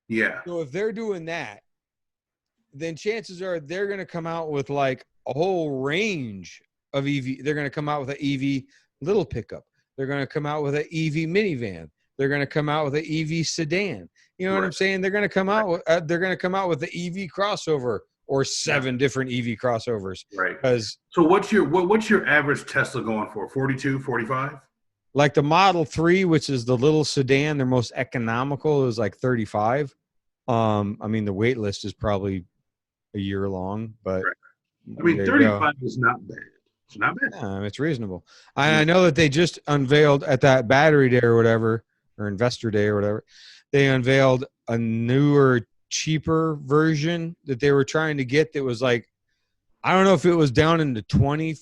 yeah." So if they're doing that, then chances are they're going to come out with like a whole range of EV. They're going to come out with an EV little pickup. They're going to come out with an EV minivan. They're going to come out with an EV sedan. You know what I'm saying? They're going to come out. They're going to come out with the EV crossover or 7 different EV crossovers. Right. Because so what's your average Tesla going for? 42, 45? Like the Model 3, which is the little sedan, their most economical, is like 35. I mean, the wait list is probably a year long, but I mean, 35 is not bad. It's not bad. Yeah, it's reasonable. I know that they just unveiled at that battery day or whatever, or investor day or whatever, they unveiled a newer, cheaper version that they were trying to get that was like, I don't know if it was down in the 20,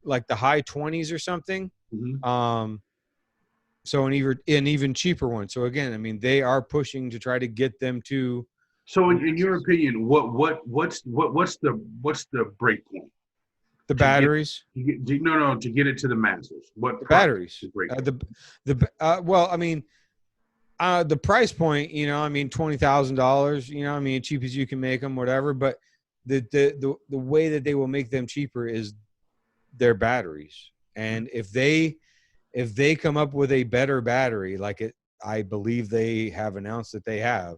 like the high 20s or something. So an even cheaper one. So again, I mean, they are pushing to try to get them to. So in your opinion, what's the break point? The batteries? To get it to the masses. What the batteries? Well, I mean, the price point, I mean, $20,000. I mean, cheap as you can make them, whatever. But the way that they will make them cheaper is their batteries. And if they come up with a better battery, I believe they have announced that they have.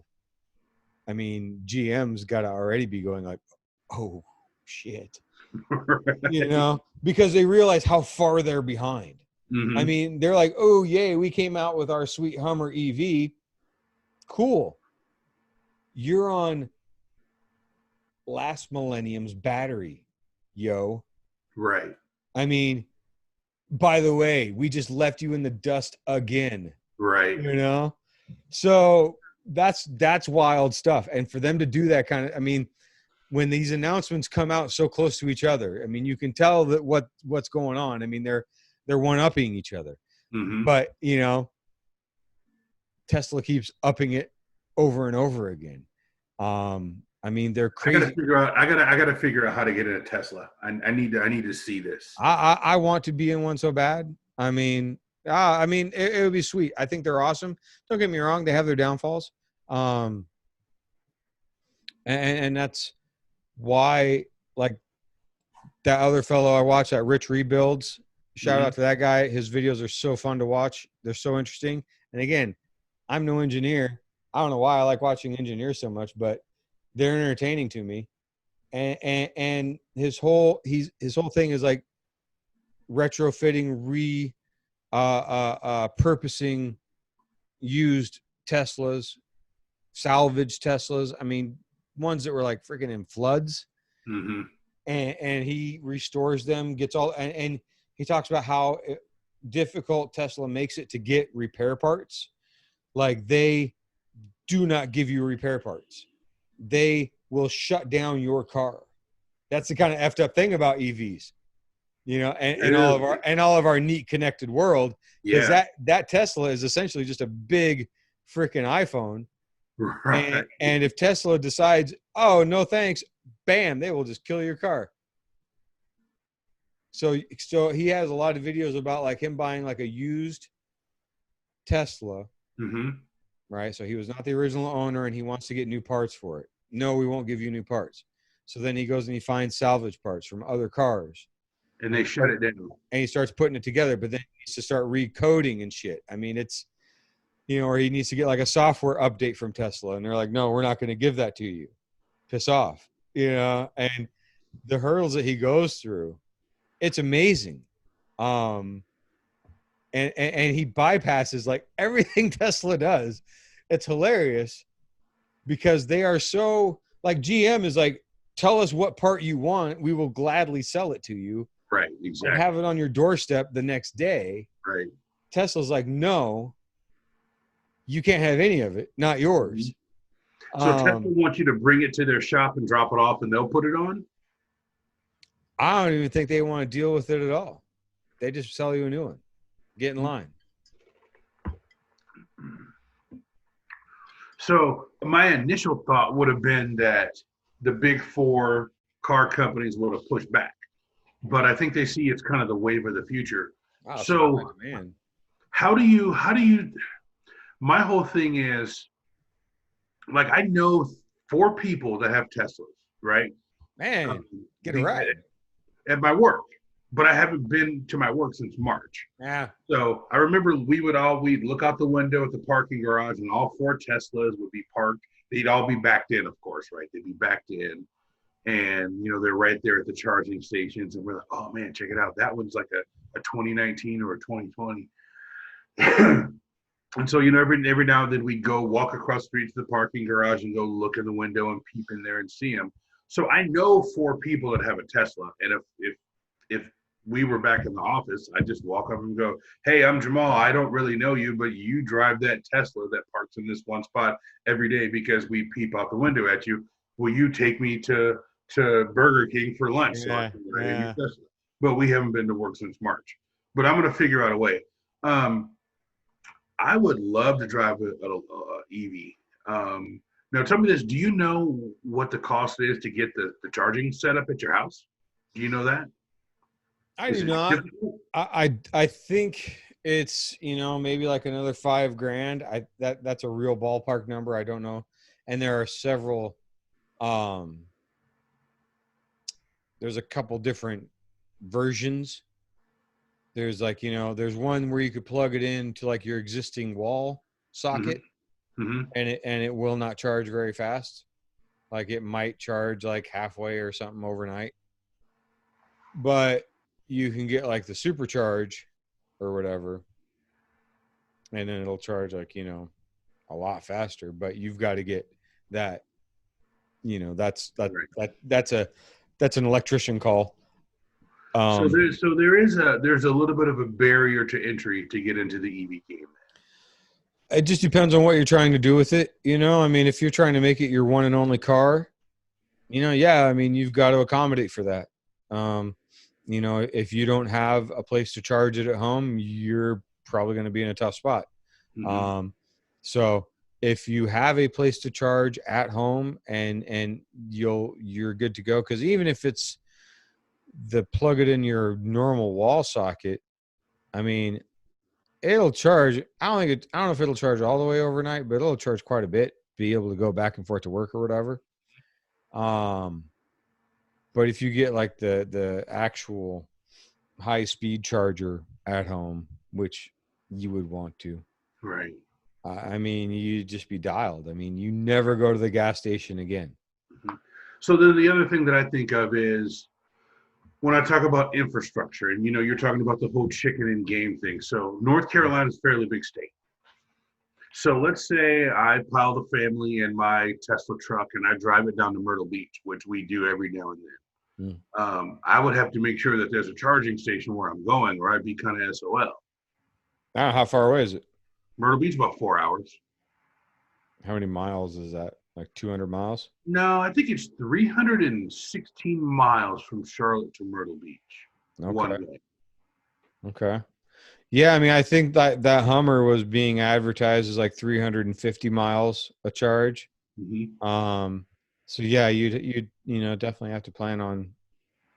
I mean, GM's got to already be going like, oh shit. Because they realize how far they're behind. I mean, they're like, oh, yay, we came out with our sweet Hummer EV. Cool. You're on last millennium's battery, yo. Right. I mean, by the way, we just left you in the dust again. Right. So that's wild stuff. And for them to do that kind of, I mean, when these announcements come out so close to each other, I mean, you can tell that what's going on. I mean, they're one-upping each other. But, Tesla keeps upping it over and over again. I mean, they're crazy. I gotta figure out how to get in a Tesla. I need to see this. I want to be in one so bad. I mean, it would be sweet. I think they're awesome. Don't get me wrong; they have their downfalls. And that's why, like that other fellow I watched, that Rich Rebuilds. Shout out to that guy. His videos are so fun to watch. They're so interesting. And again, I'm no engineer. I don't know why I like watching engineers so much, but they're entertaining to me. And his whole thing is like retrofitting, purposing used Teslas, salvage Teslas. I mean, ones that were like freaking in floods. And he restores them, gets all, and he talks about how difficult Tesla makes it to get repair parts. Like, they do not give you repair parts. They will shut down your car. That's the kind of effed up thing about EVs, and all of our neat connected world. Because that Tesla is essentially just a big freaking iPhone. Right. And if Tesla decides, oh, no thanks, bam, they will just kill your car. So he has a lot of videos about like him buying like a used Tesla. Right. So he was not the original owner and he wants to get new parts for it. No, we won't give you new parts. So then he goes and he finds salvage parts from other cars. And they shut it down. And he starts putting it together, but then he needs to start recoding and shit. I mean, it's, or he needs to get like a software update from Tesla. And they're like, no, we're not going to give that to you. Piss off. And the hurdles that he goes through, it's amazing. and he bypasses like everything Tesla does. It's hilarious because they are so like GM is like, tell us what part you want, we will gladly sell it to you Right. and Exactly. have it on your doorstep the next day. Right. Tesla's like, no, you can't have any of it, not yours. So Tesla wants you to bring it to their shop and drop it off, and they'll put it on. I don't even think they want to deal with it at all. They just sell you a new one. Get in line. So my initial thought would have been that the big four car companies would have pushed back, but I think they see it's kind of the wave of the future. Wow, So man, how do you? My whole thing is like I know 4 people that have Teslas, right? man, get a ride at my work, but I haven't been to my work since March. Yeah. So I remember we'd look out the window at the parking garage, and all 4 Teslas would be parked. They'd all be backed in, of course, right? They'd be backed in, and they're right there at the charging stations, and we're like, oh man, check it out. That one's like a 2019 or a 2020. And so every now and then we'd go walk across the street to the parking garage and go look in the window and peep in there and see them. So I know 4 people that have a Tesla, and if we were back in the office, I just walk up and go, hey, I'm Jamal. I don't really know you, but you drive that Tesla that parks in this one spot every day because we peep out the window at you. Will you take me to Burger King for lunch? Yeah, yeah. But we haven't been to work since March. But I'm going to figure out a way. I would love to drive a EV. Now, tell me this. Do you know what the cost is to get the charging set up at your house? Do you know that? I do not. I think it's maybe like another $5,000. That's a real ballpark number. I don't know. And there are several. There's a couple different versions. There's like there's one where you could plug it into like your existing wall socket, mm-hmm. and it will not charge very fast. Like it might charge like halfway or something overnight, but you can get like the supercharge or whatever, and then it'll charge like a lot faster. But you've got to get that. That's an electrician call. So there's a little bit of a barrier to entry to get into the EV game. It just depends on what you're trying to do with it. I mean, if you're trying to make it your one and only car, I mean, you've got to accommodate for that. If you don't have a place to charge it at home, you're probably going to be in a tough spot. Mm-hmm. So if you have a place to charge at home and you're good to go. Cause even if it's plug it in your normal wall socket, I mean, it'll charge. I don't know if it'll charge all the way overnight, but it'll charge quite a bit, be able to go back and forth to work or whatever. But if you get like the actual high speed charger at home, which you would want to, right? I mean, you'd just be dialed. I mean, you never go to the gas station again. Mm-hmm. So then the other thing that I think of is when I talk about infrastructure, and you're talking about the whole chicken and game thing. So North Carolina is a fairly big state. So let's say I pile the family in my Tesla truck and I drive it down to Myrtle Beach, which we do every now and then. I would have to make sure that there's a charging station where I'm going, or I'd be kind of SOL. How far away is it? Myrtle Beach, about 4 hours. How many miles is that? Like 200 miles? No, I think it's 316 miles from Charlotte to Myrtle Beach. Okay. One way. Okay. Yeah, I mean, I think that Hummer was being advertised as like 350 miles a charge. Mm-hmm. So yeah, you definitely have to plan on.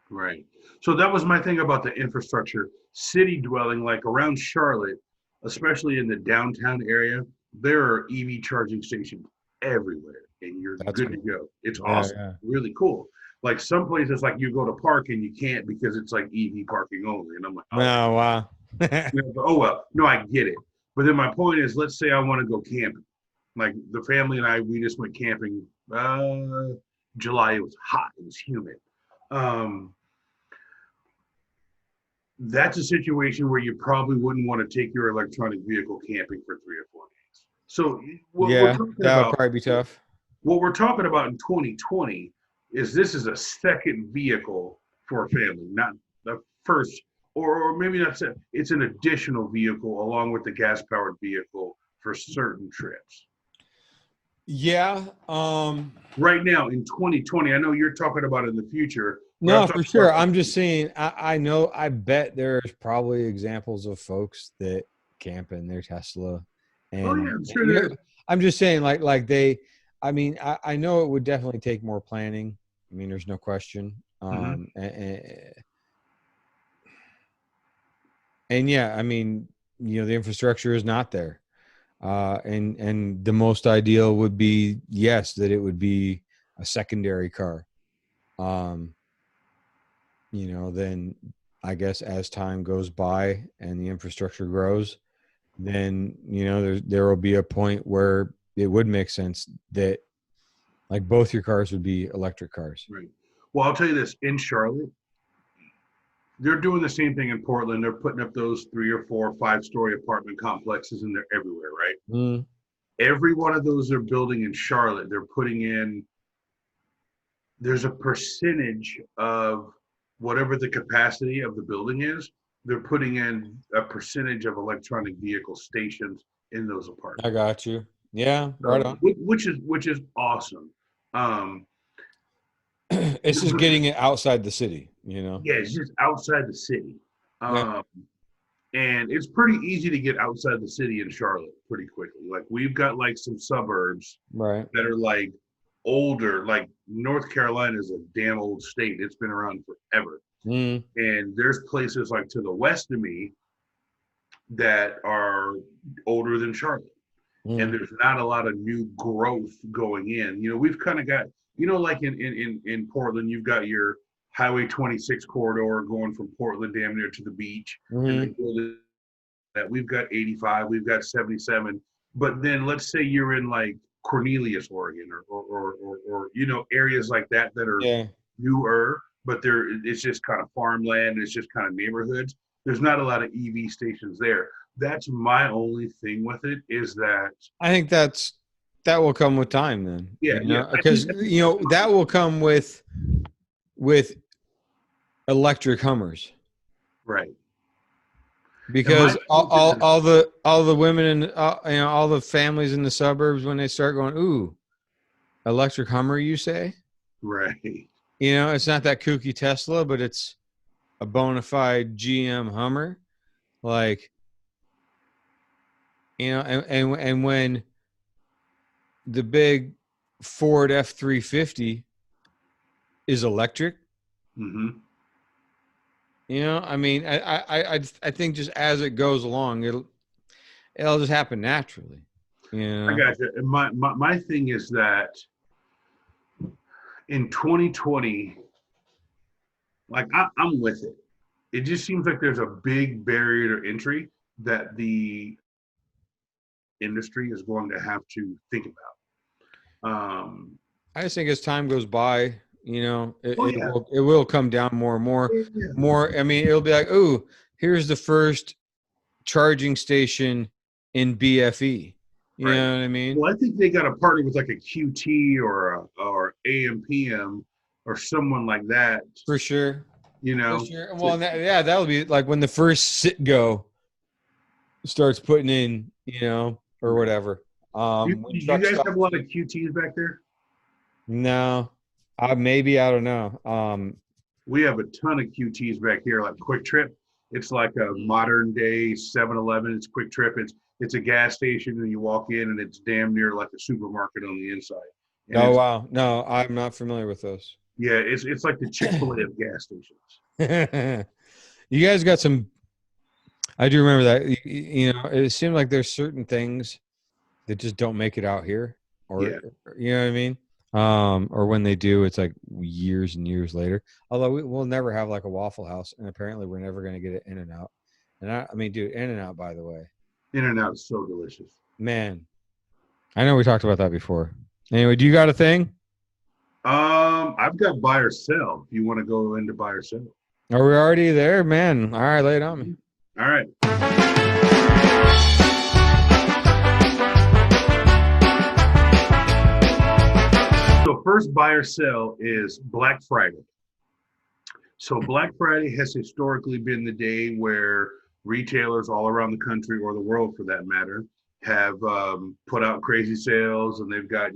Right. So that was my thing about the infrastructure. City dwelling, like around Charlotte, especially in the downtown area, there are EV charging stations everywhere, and you're good to go. It's awesome. Yeah. Really cool. Like some places, like you go to park and you can't because it's like EV parking only. And I'm like, oh wow. Oh well, no, I get it. But then my point is, let's say I want to go camping. Like the family and I, we just went camping. July, it was hot, it was humid. that's a situation where you probably wouldn't want to take your electronic vehicle camping for 3 or 4 days. So what we're Yeah, talking that would about, probably be tough. what we're talking about in 2020 is this is a second vehicle for a family, not the first, or maybe not. It's an additional vehicle along with the gas-powered vehicle for certain trips. Yeah. Right now in 2020, I know you're talking about in the future, but I'm No, talking for sure. about I'm just saying, I know, I bet there's probably examples of folks that camp in their Tesla. oh And, yeah, I'm sure there is. I'm just saying, like they, I mean, I know it would definitely take more planning. I mean, there's no question. Mhm. And yeah, I mean, the infrastructure is not there. And the most ideal would be, yes, that it would be a secondary car. Then I guess as time goes by and the infrastructure grows, then there will be a point where it would make sense that like both your cars would be electric cars. Right. Well, I'll tell you this: in Charlotte, they're doing the same thing in Portland. They're putting up those 3 or 4, 5-story apartment complexes, and they're everywhere, right? Mm, Every one of those they're building in Charlotte, they're putting in. There's a percentage of whatever the capacity of the building is. They're putting in a percentage of electronic vehicle stations in those I apartments. got you. Yeah, right So, on. which is awesome. Um, It's just getting it outside the city. yeah, it's just outside the city. Yeah. Um, and it's pretty easy to get outside the city in Charlotte pretty quickly. Like we've got like some suburbs Right. that are like older, like North Carolina is a damn old state. It's been around forever. Mm, And there's places like to the west of me that are older than Charlotte. And mm. there's not a lot of new growth going in. We've kind of got, like in Portland, you've got your Highway 26 corridor going from Portland damn near to the beach. And Mm-hmm. then that we've got 85, we've got 77. But then let's say you're in like Cornelius, Oregon, or areas like that are Yeah. newer, but it's just kind of farmland, it's just kind of neighborhoods. There's not a lot of EV stations there. That's my only thing with it is that I think that will come with time then. yeah, yeah. Because that will come with electric Hummers. Right. Because all the women and all the families in the suburbs, when they start going, ooh, electric Hummer, you say? Right. It's not that kooky Tesla, but it's a bona fide GM Hummer. Like, and when the big Ford F-350 is electric, Mm-hmm. I mean, I think just as it goes along, it'll just happen naturally. I got you. And my thing is that in 2020, like I'm with it. It just seems like there's a big barrier to entry that the industry is going to have to think about. I just think as time goes by, it, Oh it yeah, will it will come down more and more. yeah, More, I mean, it'll be like, oh, here's the first charging station in BFE. You right. know what I mean? Well, I think they got to partner with like a QT or AMPM or someone like that. For sure. You For know, sure. Well, that'll be like when the first Citgo starts putting in, or whatever. When you trucks guys stop. have a lot of QTs back there? No, maybe, I don't know. We have a ton of QTs back here, like Quick Trip. It's like a modern day 7-Eleven. It's Quick Trip. It's a gas station, and you walk in, and it's damn near like a supermarket on the inside. And Oh wow, no, I'm not familiar with those. yeah, it's like the Chick-fil-A of gas stations. You guys got some. I do remember that. It seemed like there's certain things that just don't make it out here, or Yeah. you know what I mean. Or when they do, it's like years and years later. Although we'll never have like a Waffle House, and apparently we're never going to get it In and Out. And I mean, dude, In and Out, by the way, In and Out is so delicious. man. I know we talked about that before. Anyway, do you got a thing? I've got buy or sell. If you want to go into buy or sell. Are we already there, man? All right, lay it on me. All right. So first buy or sell is Black Friday. So Black Friday has historically been the day where retailers all around the country, or the world for that matter, have put out crazy sales, and they've got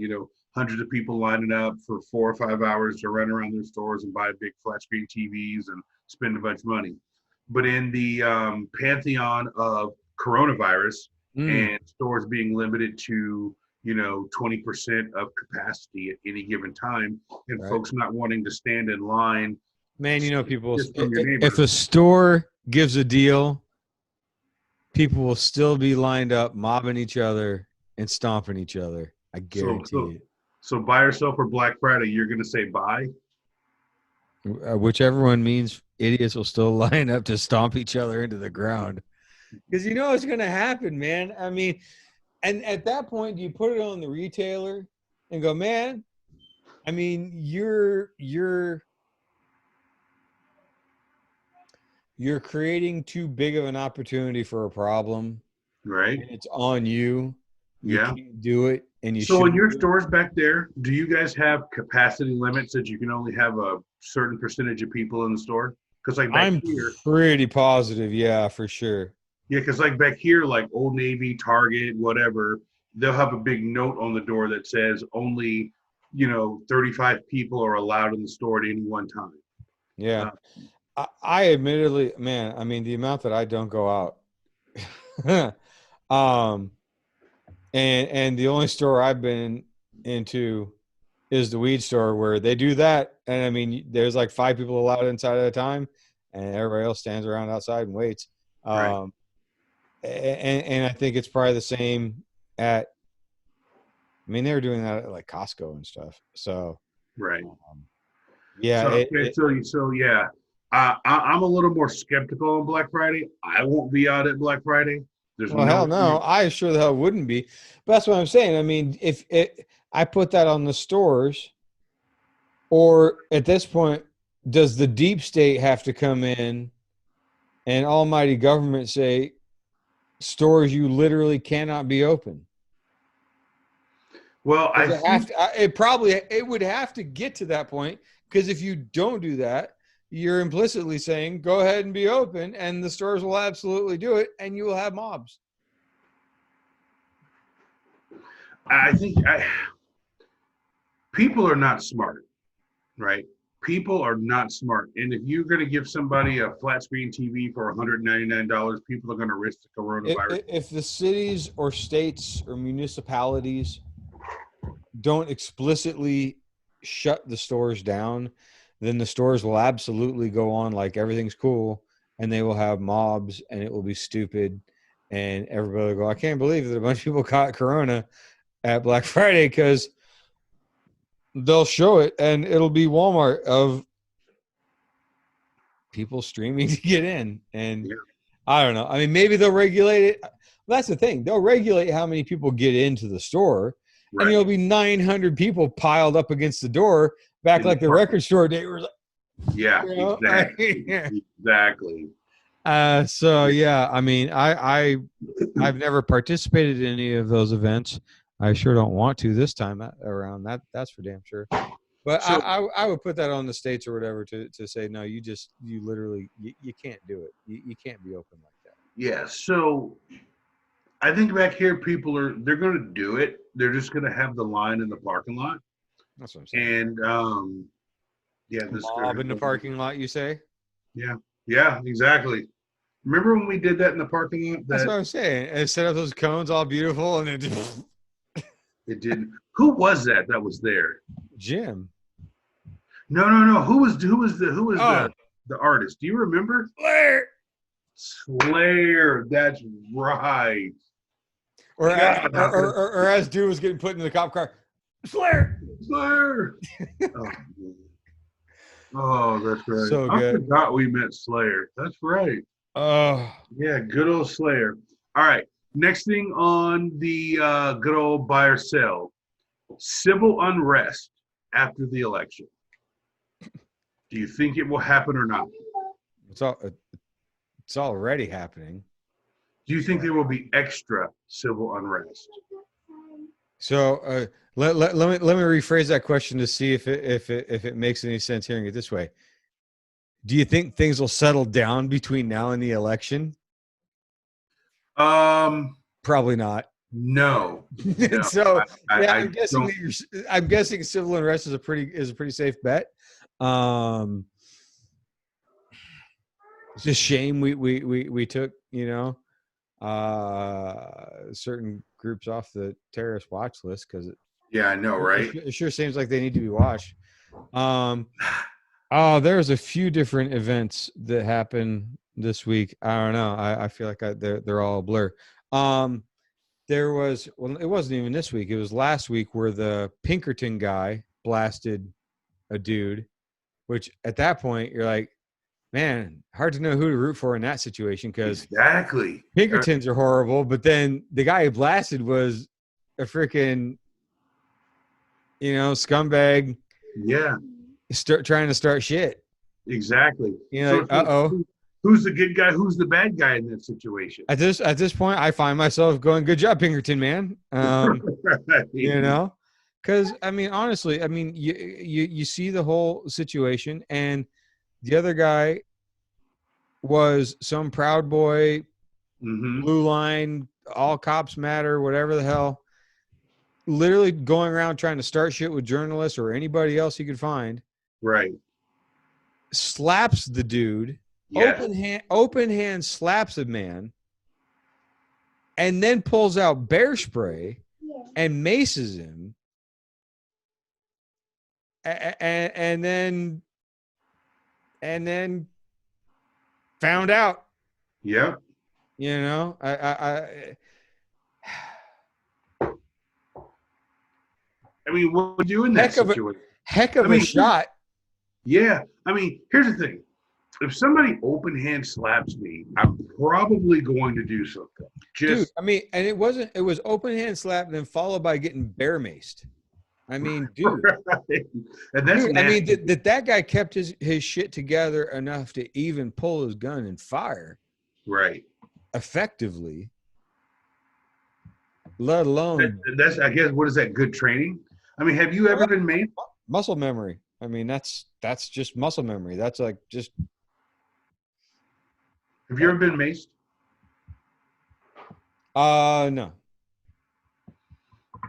hundreds of people lining up for 4 or 5 hours to run around their stores and buy big flat screen TVs and spend a bunch of money. But in the pantheon of coronavirus and stores being limited to 20% of capacity at any given time, and folks not wanting to stand in line. Man, people, if a store gives a deal, people will still be lined up, mobbing each other and stomping each other. I guarantee it. So buy or sell for Black Friday, you're going to say buy? Whichever one means idiots will still line up to stomp each other into the ground. Because it's going to happen, man. I mean, and at that point, do you put it on the retailer and go, man, I mean, you're creating too big of an opportunity for a problem. Right. And it's on you. You can't do it. And so in your stores back there, do you guys have capacity limits that you can only have a certain percentage of people in the store? Because I'm pretty positive. Yeah, for sure. Yeah, because back here, Old Navy, Target, whatever, they'll have a big note on the door that says only, 35 people are allowed in the store at any one time. Yeah. I admittedly, man, I mean, the amount that I don't go out. And the only store I've been into is the weed store, where they do that. And I mean, there's 5 people allowed inside at a time, and everybody else stands around outside and waits. Right. And I think it's probably the same at, I mean, they were doing that at Costco and stuff. So, right. Yeah. So yeah, I'm a little more skeptical on Black Friday. I won't be out at Black Friday. Hell no. I sure the hell wouldn't be. But that's what I'm saying. I mean, if I put that on the stores, or at this point, does the deep state have to come in and almighty government say, stores, you literally cannot be open? Well, it would have to get to that point, because if you don't do that, you're implicitly saying, go ahead and be open, and the stores will absolutely do it, and you will have mobs. I think people are not smart, right? People are not smart. And if you're going to give somebody a flat screen TV for $199, people are going to risk the coronavirus. If the cities or states or municipalities don't explicitly shut the stores down, then the stores will absolutely go on like everything's cool, and they will have mobs, and it will be stupid, and everybody will go, I can't believe that a bunch of people caught corona at Black Friday, because they'll show it, and it'll be Walmart of people streaming to get in. And I don't know. I mean, maybe they'll regulate it. That's the thing. They'll regulate how many people get into the store, and there'll be 900 people piled up against the door, back like the record store day. Exactly. Exactly. So yeah, I mean, I've never participated in any of those events. I sure don't want to this time around. That's for damn sure. But so, I would put that on the states or whatever to say, no, you literally you can't do it. You can't be open like that. Yeah. So I think back here, they're going to do it. They're just going to have the line in the parking lot. That's what I'm saying. And this mob in the parking lot, you say? Yeah, exactly. Remember when we did that in the parking lot? That's what I'm saying. And set up those cones all beautiful, and it didn't. Who was that was there? Jim. No. Who was the artist? Do you remember? Slayer. That's right. Or as dude was getting put in the cop car. Slayer. Oh, that's right. So good. I forgot we met Slayer. That's right. Oh. Yeah, good old Slayer. All right. Next thing on the good old buy or sell. Civil unrest after the election. Do you think it will happen or not? It's already happening. Do you think there will be extra civil unrest? So let me rephrase that question to see if it makes any sense hearing it this way. Do you think things will settle down between now and the election? Um, Probably not. no, And no, so yeah, I don't. I'm guessing civil unrest is a pretty safe bet. Um, it's a shame we took certain groups off the terrorist watch list because Yeah, I know, right? it sure seems like they need to be watched. Um, oh, there's a few different events that happened this week. I don't know. I feel like they're all a blur. Um, there was it wasn't even this week. It was last week where the Pinkerton guy blasted a dude, which at that point you're like, man, hard to know who to root for in that situation because Exactly. Pinkertons are horrible, but then the guy who blasted was a freaking, scumbag Yeah, trying to start shit. exactly. Like, uh-oh. Who's the good guy? Who's the bad guy in that situation? At this point, I find myself going, good job, Pinkerton, man. Right. Because, I mean, honestly, I mean, you see the whole situation, and the other guy was some proud boy, Mm-hmm. blue line, all cops matter, whatever the hell, literally going around trying to start shit with journalists or anybody else he could find, Right. slaps the dude, Yes. open hand slaps a man, and then pulls out bear spray and maces him, and then found out. Yep. I mean, what would you do in that situation? Heck of a shot. Yeah. I mean, here's the thing. If somebody open hand slaps me, I'm probably going to do something. Dude, I mean, and it was open hand slap, then followed by getting bear maced. I mean, dude. Right. And that's dude, I mean, that guy kept his shit together enough to even pull his gun and fire. Right. Effectively. Let alone. That's, I guess, what is that, good training? I mean, have you ever been made? Muscle memory. I mean, that's just muscle memory. That's like just. Have you ever been maced? No.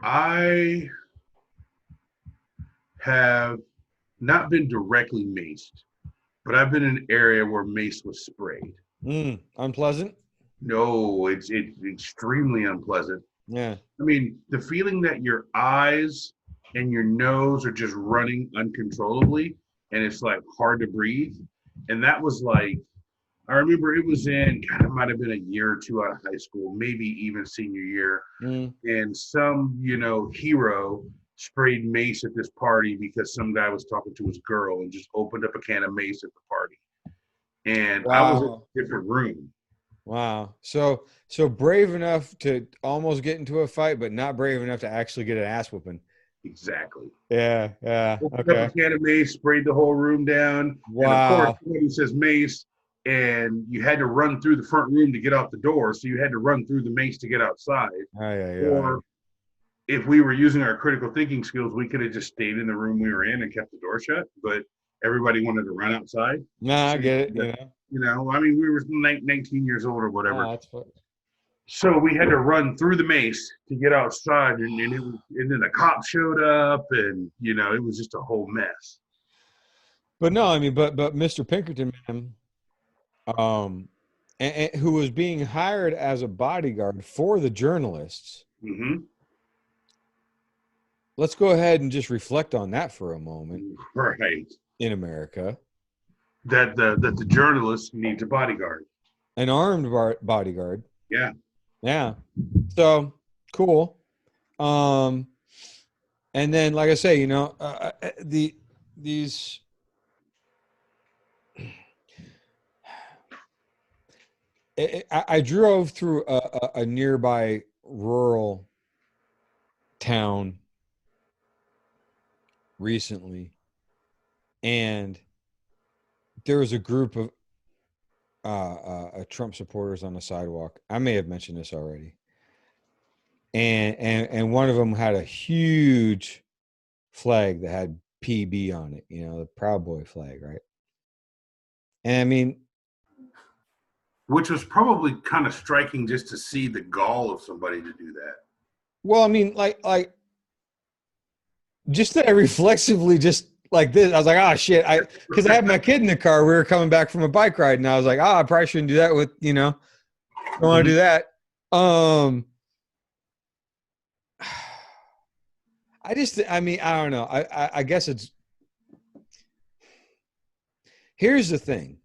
I have not been directly maced, but I've been in an area where mace was sprayed. Unpleasant? No, it's extremely unpleasant. Yeah. I mean, the feeling that your eyes and your nose are just running uncontrollably and it's like hard to breathe. And that was like, I remember it was in, God, it might have been a year or two out of high school, maybe even senior year. And some, hero sprayed mace at this party because some guy was talking to his girl and just opened up a can of mace at the party. And I was in a different room. Wow. So brave enough to almost get into a fight, but not brave enough to actually get an ass whooping. Exactly. Yeah. Opened up a can of mace, sprayed the whole room down. Wow. And of course, somebody says mace, and you had to run through the front room to get out the door. So you had to run through the mace to get outside. Or if we were using our critical thinking skills, we could have just stayed in the room we were in and kept the door shut. But everybody wanted to run outside. I get it. I mean, we were 19 years old or whatever. Oh, that's funny. So we had to run through the mace to get outside, and then the cops showed up, and it was just a whole mess. But no, I mean, but Mr. Pinkerton, man, and who was being hired as a bodyguard for the journalists. Mm-hmm. Let's go ahead and just reflect on that for a moment. Right. In America. That the journalist needs a bodyguard. An armed bodyguard. Yeah. Yeah. So cool. And then, like I say, these. I drove through a nearby rural town recently, and there was a group of Trump supporters on the sidewalk. I may have mentioned this already. And one of them had a huge flag that had PB on it, the Proud Boy flag, right? And I mean, which was probably kind of striking just to see the gall of somebody to do that. well, I mean, like just that I reflexively just like this, I was like, oh shit, because I had my kid in the car. We were coming back from a bike ride, and I was like, I probably shouldn't do that with, don't want to do that. I mean, I don't know. I guess it's. Here's the thing.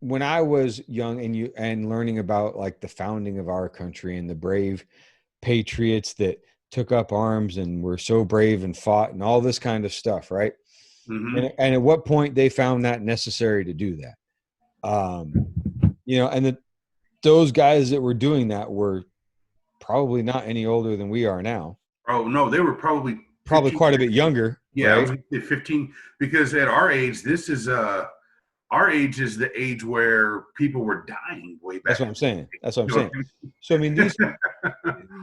When I was young and learning about like the founding of our country and the brave patriots that took up arms and were so brave and fought and all this kind of stuff, right? Mm-hmm. And at what point they found that necessary to do that. And those guys that were doing that were probably not any older than we are now. Oh no, they were probably quite a bit younger. Yeah, right? I was gonna say 15, because at our age, this is our age is the age where people were dying way back. That's what I'm saying. So I mean, these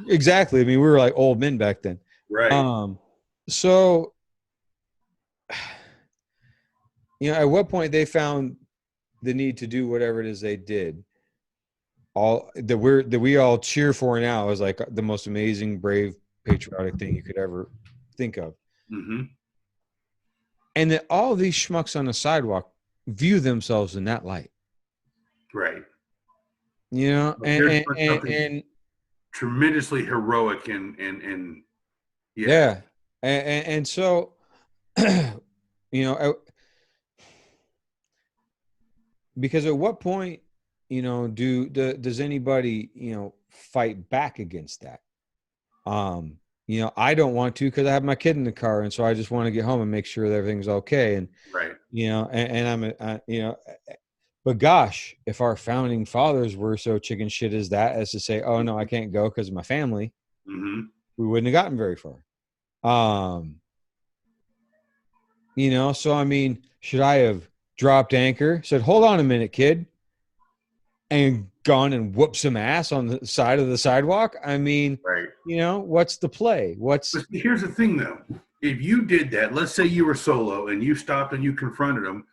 exactly. I mean, we were like old men back then, right? So at what point they found the need to do whatever it is they did, all that we all cheer for now is like the most amazing, brave, patriotic thing you could ever think of. Mm-hmm. And that all these schmucks on the sidewalk view themselves in that light, right? And tremendously heroic and yeah. And so because at what point does anybody fight back against that? I don't want to, because I have my kid in the car, and so I just want to get home and make sure that everything's okay. And right, and I'm but gosh, if our founding fathers were so chicken shit as that, as to say, oh no, I can't go because of my family, mm-hmm. we wouldn't have gotten very far. So I mean, should I have dropped anchor, said, hold on a minute, kid, and gone and whooped some ass on the side of the sidewalk? I mean, right. What's the play? But here's the thing, though. If you did that, let's say you were solo and you stopped and you confronted them,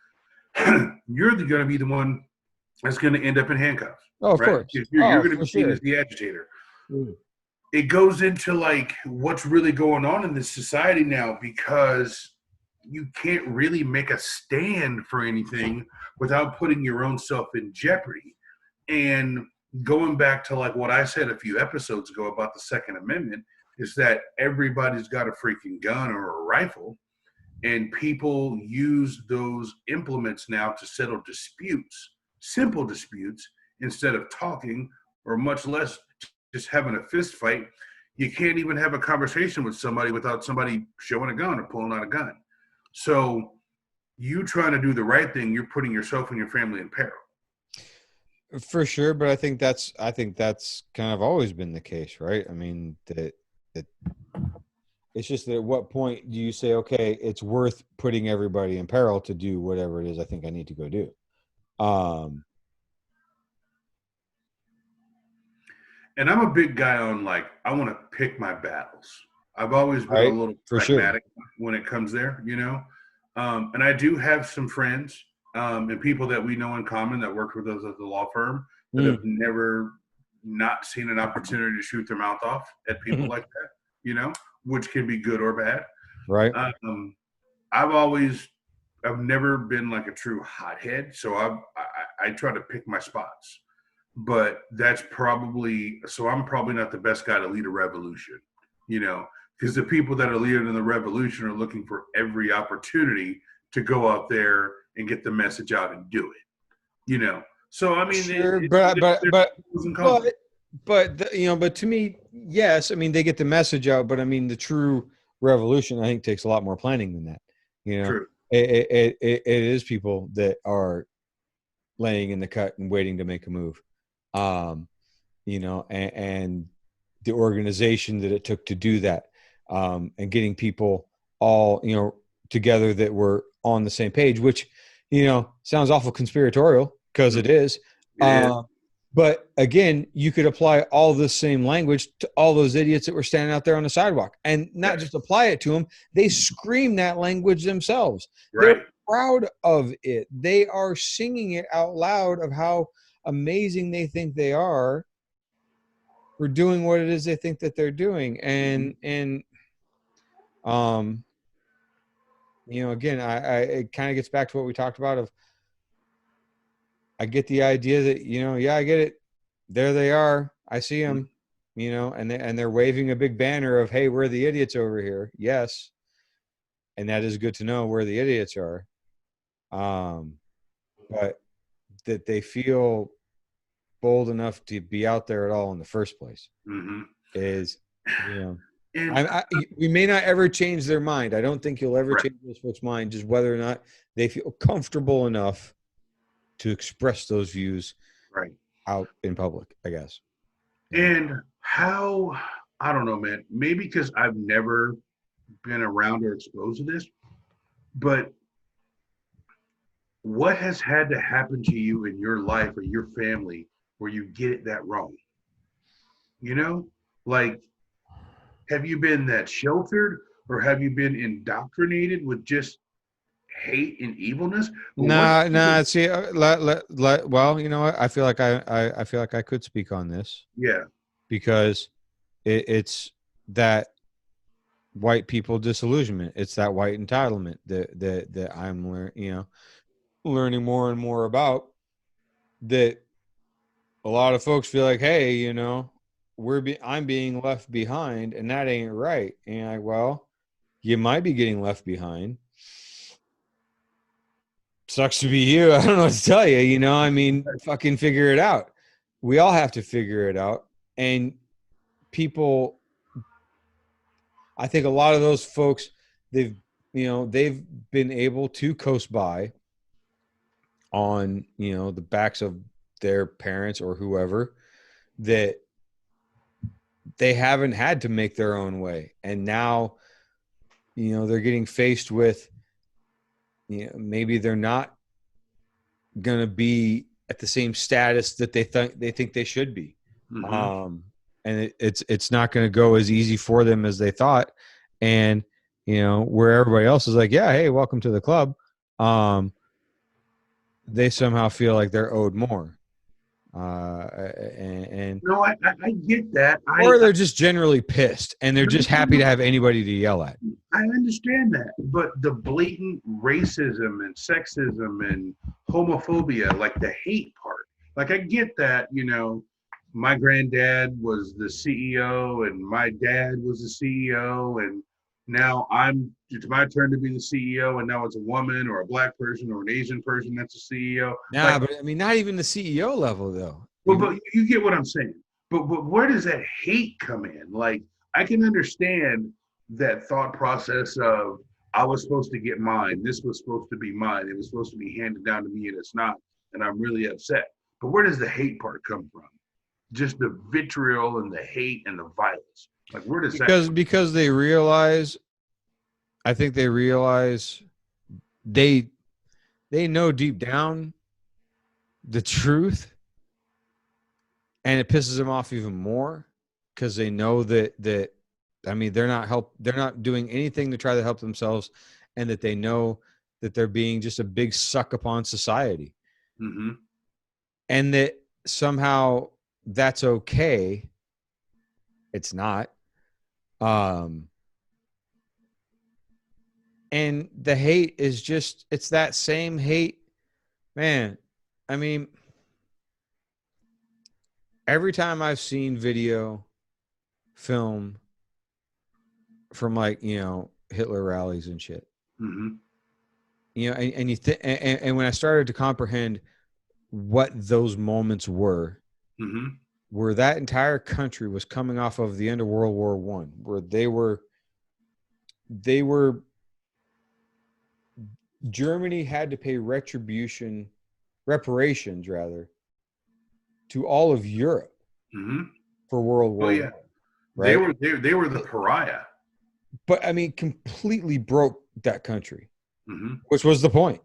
you're going to be the one that's going to end up in handcuffs. Oh, of course. You're going to be seen as the agitator. Mm. It goes into like what's really going on in this society now, because you can't really make a stand for anything without putting your own self in jeopardy. And going back to like what I said a few episodes ago about the Second Amendment, is that everybody's got a freaking gun or a rifle, and people use those implements now to settle disputes, simple disputes, instead of talking, or much less just having a fist fight. You can't even have a conversation with somebody without somebody showing a gun or pulling out a gun. So you trying to do the right thing, you're putting yourself and your family in peril. For sure, but I think that's kind of always been the case, right? I mean, that it's just that at what point do you say, okay, it's worth putting everybody in peril to do whatever it is I think I need to go do? And I'm a big guy on like, I want to pick my battles. I've always been a little pragmatic when it comes there, and I do have some friends and people that we know in common that work with us at the law firm that have never not seen an opportunity to shoot their mouth off at people like that, which can be good or bad. Right. I've never been like a true hothead, so I try to pick my spots. But that's probably, so I'm probably not the best guy to lead a revolution, because the people that are leading the revolution are looking for every opportunity to go out there and get the message out and do it, So I mean, sure, but to me, yes, I mean they get the message out, but I mean the true revolution, I think, takes a lot more planning than that. True. It is people that are laying in the cut and waiting to make a move, and the organization that it took to do that, and getting people all together that were on the same page, which, sounds awful conspiratorial because it is. Yeah. But again, you could apply all the same language to all those idiots that were standing out there on the sidewalk, and not just apply it to them. They scream that language themselves. They're Right. proud of it. They are singing it out loud of how amazing they think they are for doing what it is they think that they're doing. And again, I it kind of gets back to what we talked about of, I get the idea that, yeah, I get it. There they are. I see them, and they're waving a big banner of, hey, we're the idiots over here. Yes. And that is good to know where the idiots are. But that they feel bold enough to be out there at all in the first place is, And we may not ever change their mind. I don't think you'll ever Right. change those folks' mind, just whether or not they feel comfortable enough to express those views right. out in public, I guess. And how, I don't know, man, maybe because I've never been around or exposed to this, but what has had to happen to you in your life or your family where you get it that wrong? Like, have you been that sheltered, or have you been indoctrinated with just hate and evilness? But Nah. See, well, you know what? I feel like I feel like I could speak on this Yeah. because it's that white people disillusionment. It's that white entitlement that I'm learning more and more about. That a lot of folks feel like, hey, I'm being left behind, and that ain't right. And well, you might be getting left behind. Sucks to be you. I don't know what to tell you. I mean, fucking figure it out. We all have to figure it out. And people, I think a lot of those folks, they've been able to coast by on, the backs of their parents or whoever, that they haven't had to make their own way. And now, they're getting faced with, maybe they're not going to be at the same status that they think they should be. And it's not going to go as easy for them as they thought. And, where everybody else is like, yeah, hey, welcome to the club. They somehow feel like they're owed more. And No, I get that. or they're just generally pissed and they're just happy to have anybody to yell at. I understand that, but the blatant racism and sexism and homophobia, like the hate part, like I get that, my granddad was the CEO and my dad was the CEO, and now it's my turn to be the CEO, and now it's a woman or a black person or an Asian person that's a CEO. Nah, but I mean, not even the CEO level though. But you get what I'm saying. But where does that hate come in? Like, I can understand that thought process of, I was supposed to get mine. This was supposed to be mine. It was supposed to be handed down to me, and it's not. And I'm really upset. But where does the hate part come from? Just the vitriol and the hate and the violence. Like, where does that? Because they realize, I think they realize they know deep down the truth, and it pisses them off even more because they know that I mean, they're not doing anything to try to help themselves, and that they know that they're being just a big suck upon society. And that somehow that's okay. It's not. And the hate is just, it's that same hate, man. I mean, every time I've seen video, film from Hitler rallies and shit, and when I started to comprehend what those moments were, where that entire country was coming off of the end of World War I, where Germany had to pay reparations to all of Europe for World War I. Right? They were the pariah. but I mean, completely broke that country, Hmm. which was the point,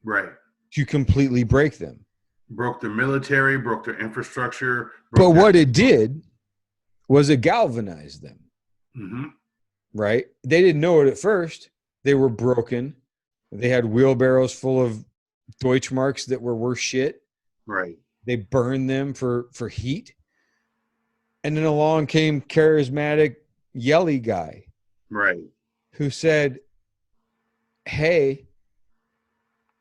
Right. to completely break them. Broke their military, broke their infrastructure, But broke their. what it did was it galvanized them, Hmm. right? They didn't know it at first. They were broken. They had wheelbarrows full of Deutschmarks that were worth shit. Right. They burned them for heat. And then along came charismatic yelly guy Right. who said, hey,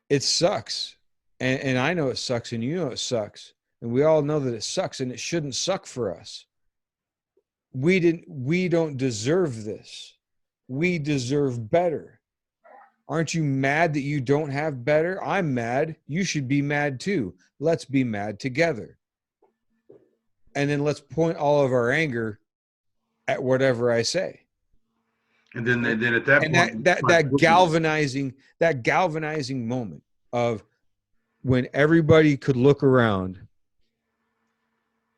it sucks. And I know it sucks, and you know it sucks. And we all know that it sucks, and it shouldn't suck for us. We don't deserve this. We deserve better. Aren't you mad that you don't have better? I'm mad. You should be mad too. Let's be mad together. And then let's point all of our anger at whatever I say. And then at that And point, that galvanizing moment of when everybody could look around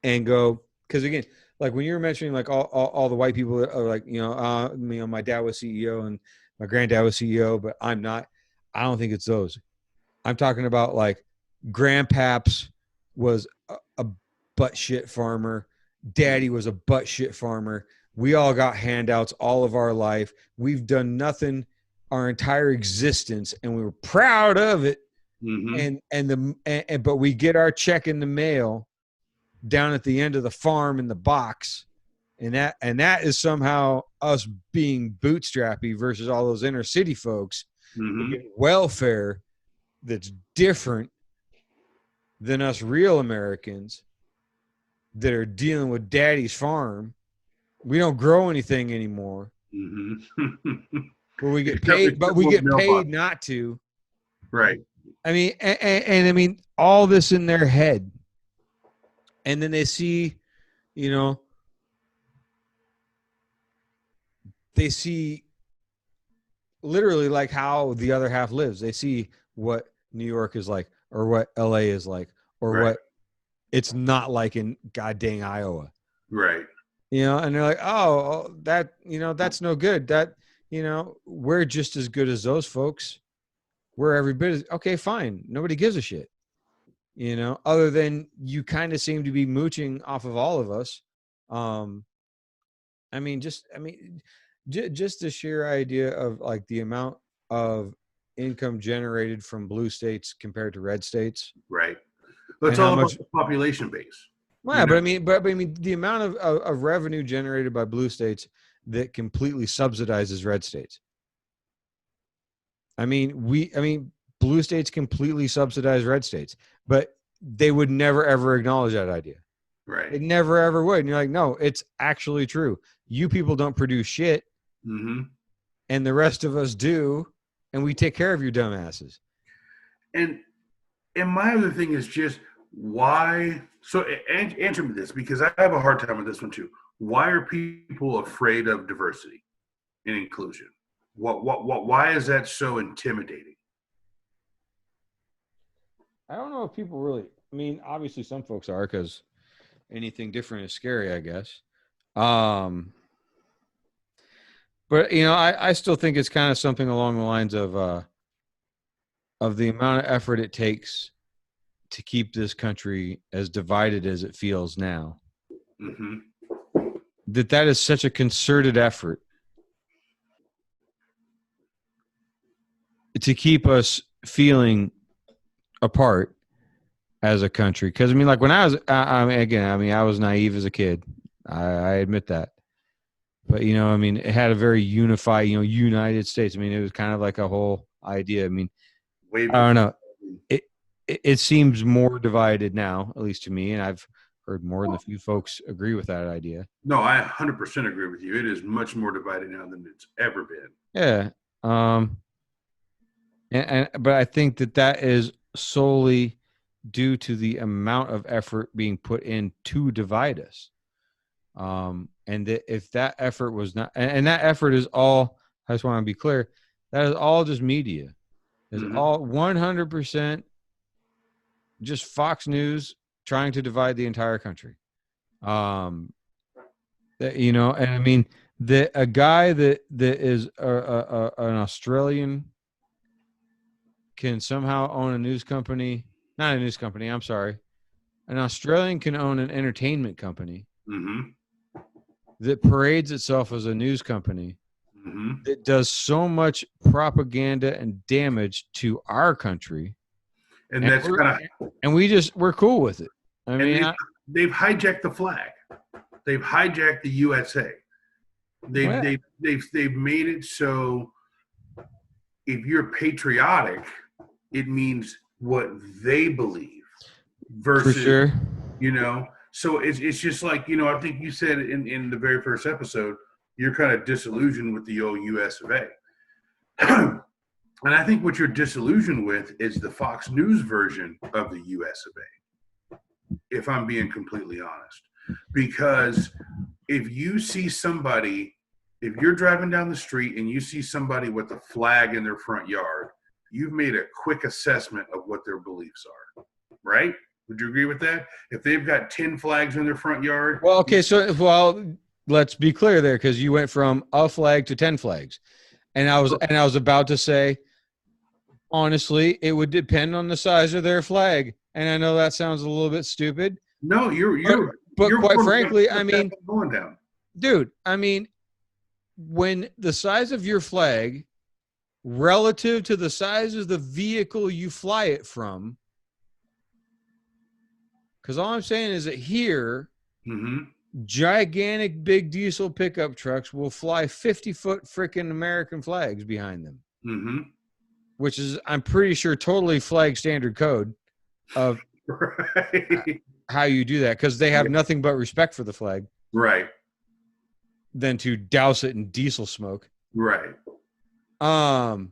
and go, because again, like when you were mentioning like all the white people that are like, my dad was CEO and my granddad was CEO, but I'm not. I don't think it's those. I'm talking about like grandpaps was a butt shit farmer. Daddy was a butt shit farmer. We all got handouts all of our life. We've done nothing our entire existence, and we were proud of it. Mm-hmm. But we get our check in the mail down at the end of the farm in the box, and that is somehow us being bootstrappy versus all those inner city folks who get welfare that's different than us real Americans that are dealing with daddy's farm. We don't grow anything anymore. Mm-hmm. But we get paid not to. Right. I mean, and I mean, all this in their head. And then they see, they see literally like how the other half lives. They see what New York is like, or what LA is like, or what it's not like in god dang Iowa. Right. And they're like, oh, that, that's no good. That, we're just as good as those folks. We're every bit as okay, fine. Nobody gives a shit. Other than you kind of seem to be mooching off of all of us. Just the sheer idea of like the amount of income generated from blue states compared to red states. Right. But it's all about the population base. Well, yeah, but I mean, the amount of revenue generated by blue states that completely subsidizes red states. I mean, blue states completely subsidize red states, but they would never ever acknowledge that idea. Right. It never ever would. And you're like, no, it's actually true. You people don't produce shit, and the rest of us do, and we take care of your dumbasses. And my other thing is just why. So answer me this, because I have a hard time with this one too. Why are people afraid of diversity and inclusion? Why is that so intimidating? I don't know if people really. I mean, obviously, some folks are because anything different is scary, I guess. But I still think it's kind of something along the lines of the amount of effort it takes to keep this country as divided as it feels now. That is such a concerted effort to keep us feeling apart as a country. Because I mean, like when I was, I was naive as a kid. I admit that. But it had a very unified, United States. I mean, it was kind of like a whole idea. I mean, I don't know. It seems more divided now, at least to me, and I've heard more than a few folks agree with that idea. No, I 100% agree with you. It is much more divided now than it's ever been. Yeah. But I think that is solely due to the amount of effort being put in to divide us. And that if that effort was not, and that effort is all, I just want to be clear, that is all just media. It's all 100% just Fox News trying to divide the entire country. And I mean, that a guy that is an Australian can somehow own a news company. Not a news company. I'm sorry. An Australian can own an entertainment company that parades itself as a news company that does so much propaganda and damage to our country, And that's kind of, and we're cool with it. I mean, they've hijacked the flag. They've hijacked the USA. They've made it so if you're patriotic, it means what they believe versus, for sure. you know. So it's just like, you know, I think you said in the very first episode, you're kind of disillusioned with the old US of A. And I think what you're disillusioned with is the Fox News version of the US of A, if I'm being completely honest. Because if you see somebody, if you're driving down the street and you see somebody with a flag in their front yard, you've made a quick assessment of what their beliefs are, right? Would you agree with that? If they've got 10 flags in their front yard. Well, okay. So, let's be clear there, because you went from a flag to 10 flags. And I was about to say, honestly, it would depend on the size of their flag. And I know that sounds a little bit stupid. No, but quite frankly, I mean, going down. Dude, I mean, when the size of your flag relative to the size of the vehicle you fly it from, because all I'm saying is that here, gigantic big diesel pickup trucks will fly 50-foot freaking American flags behind them, which is, I'm pretty sure, totally flag standard code of how you do that, because they have nothing but respect for the flag, right? Than to douse it in diesel smoke, right? Like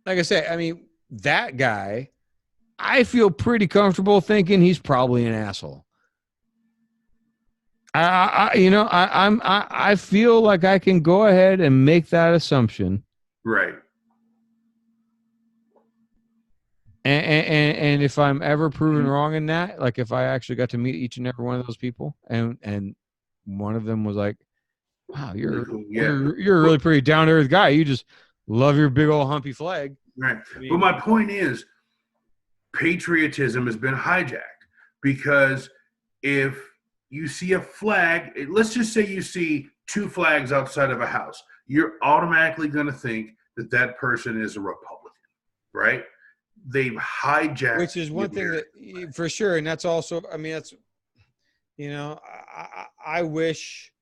I say, I mean, that guy, I feel pretty comfortable thinking he's probably an asshole. I feel like I can go ahead and make that assumption. Right. And if I'm ever proven wrong in that, like if I actually got to meet each and every one of those people, and one of them was like, "Wow, you're a really pretty down to earth guy. You just love your big old humpy flag." Right. I mean, but my point is, patriotism has been hijacked, because if you see a flag, let's just say you see 2 flags outside of a house, you're automatically going to think that that person is a Republican, right? They've hijacked, which is one thing that, for sure, and that's also, I mean, that's, you know, I wish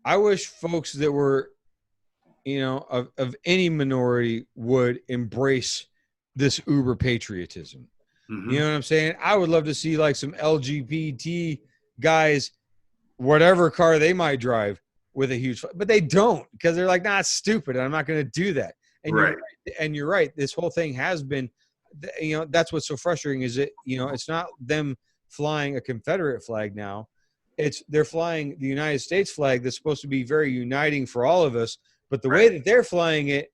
folks that were, you know, of any minority would embrace this uber patriotism. You know what I'm saying? I would love to see like some LGBT guys, whatever car they might drive, with a huge, but they don't, because they're like, nah, it's stupid. I'm not going to do that. And you're right. This whole thing has been, you know, that's what's so frustrating is it, you know, it's not them flying a Confederate flag now. They're flying the United States flag that's supposed to be very uniting for all of us. But the way that they're flying it,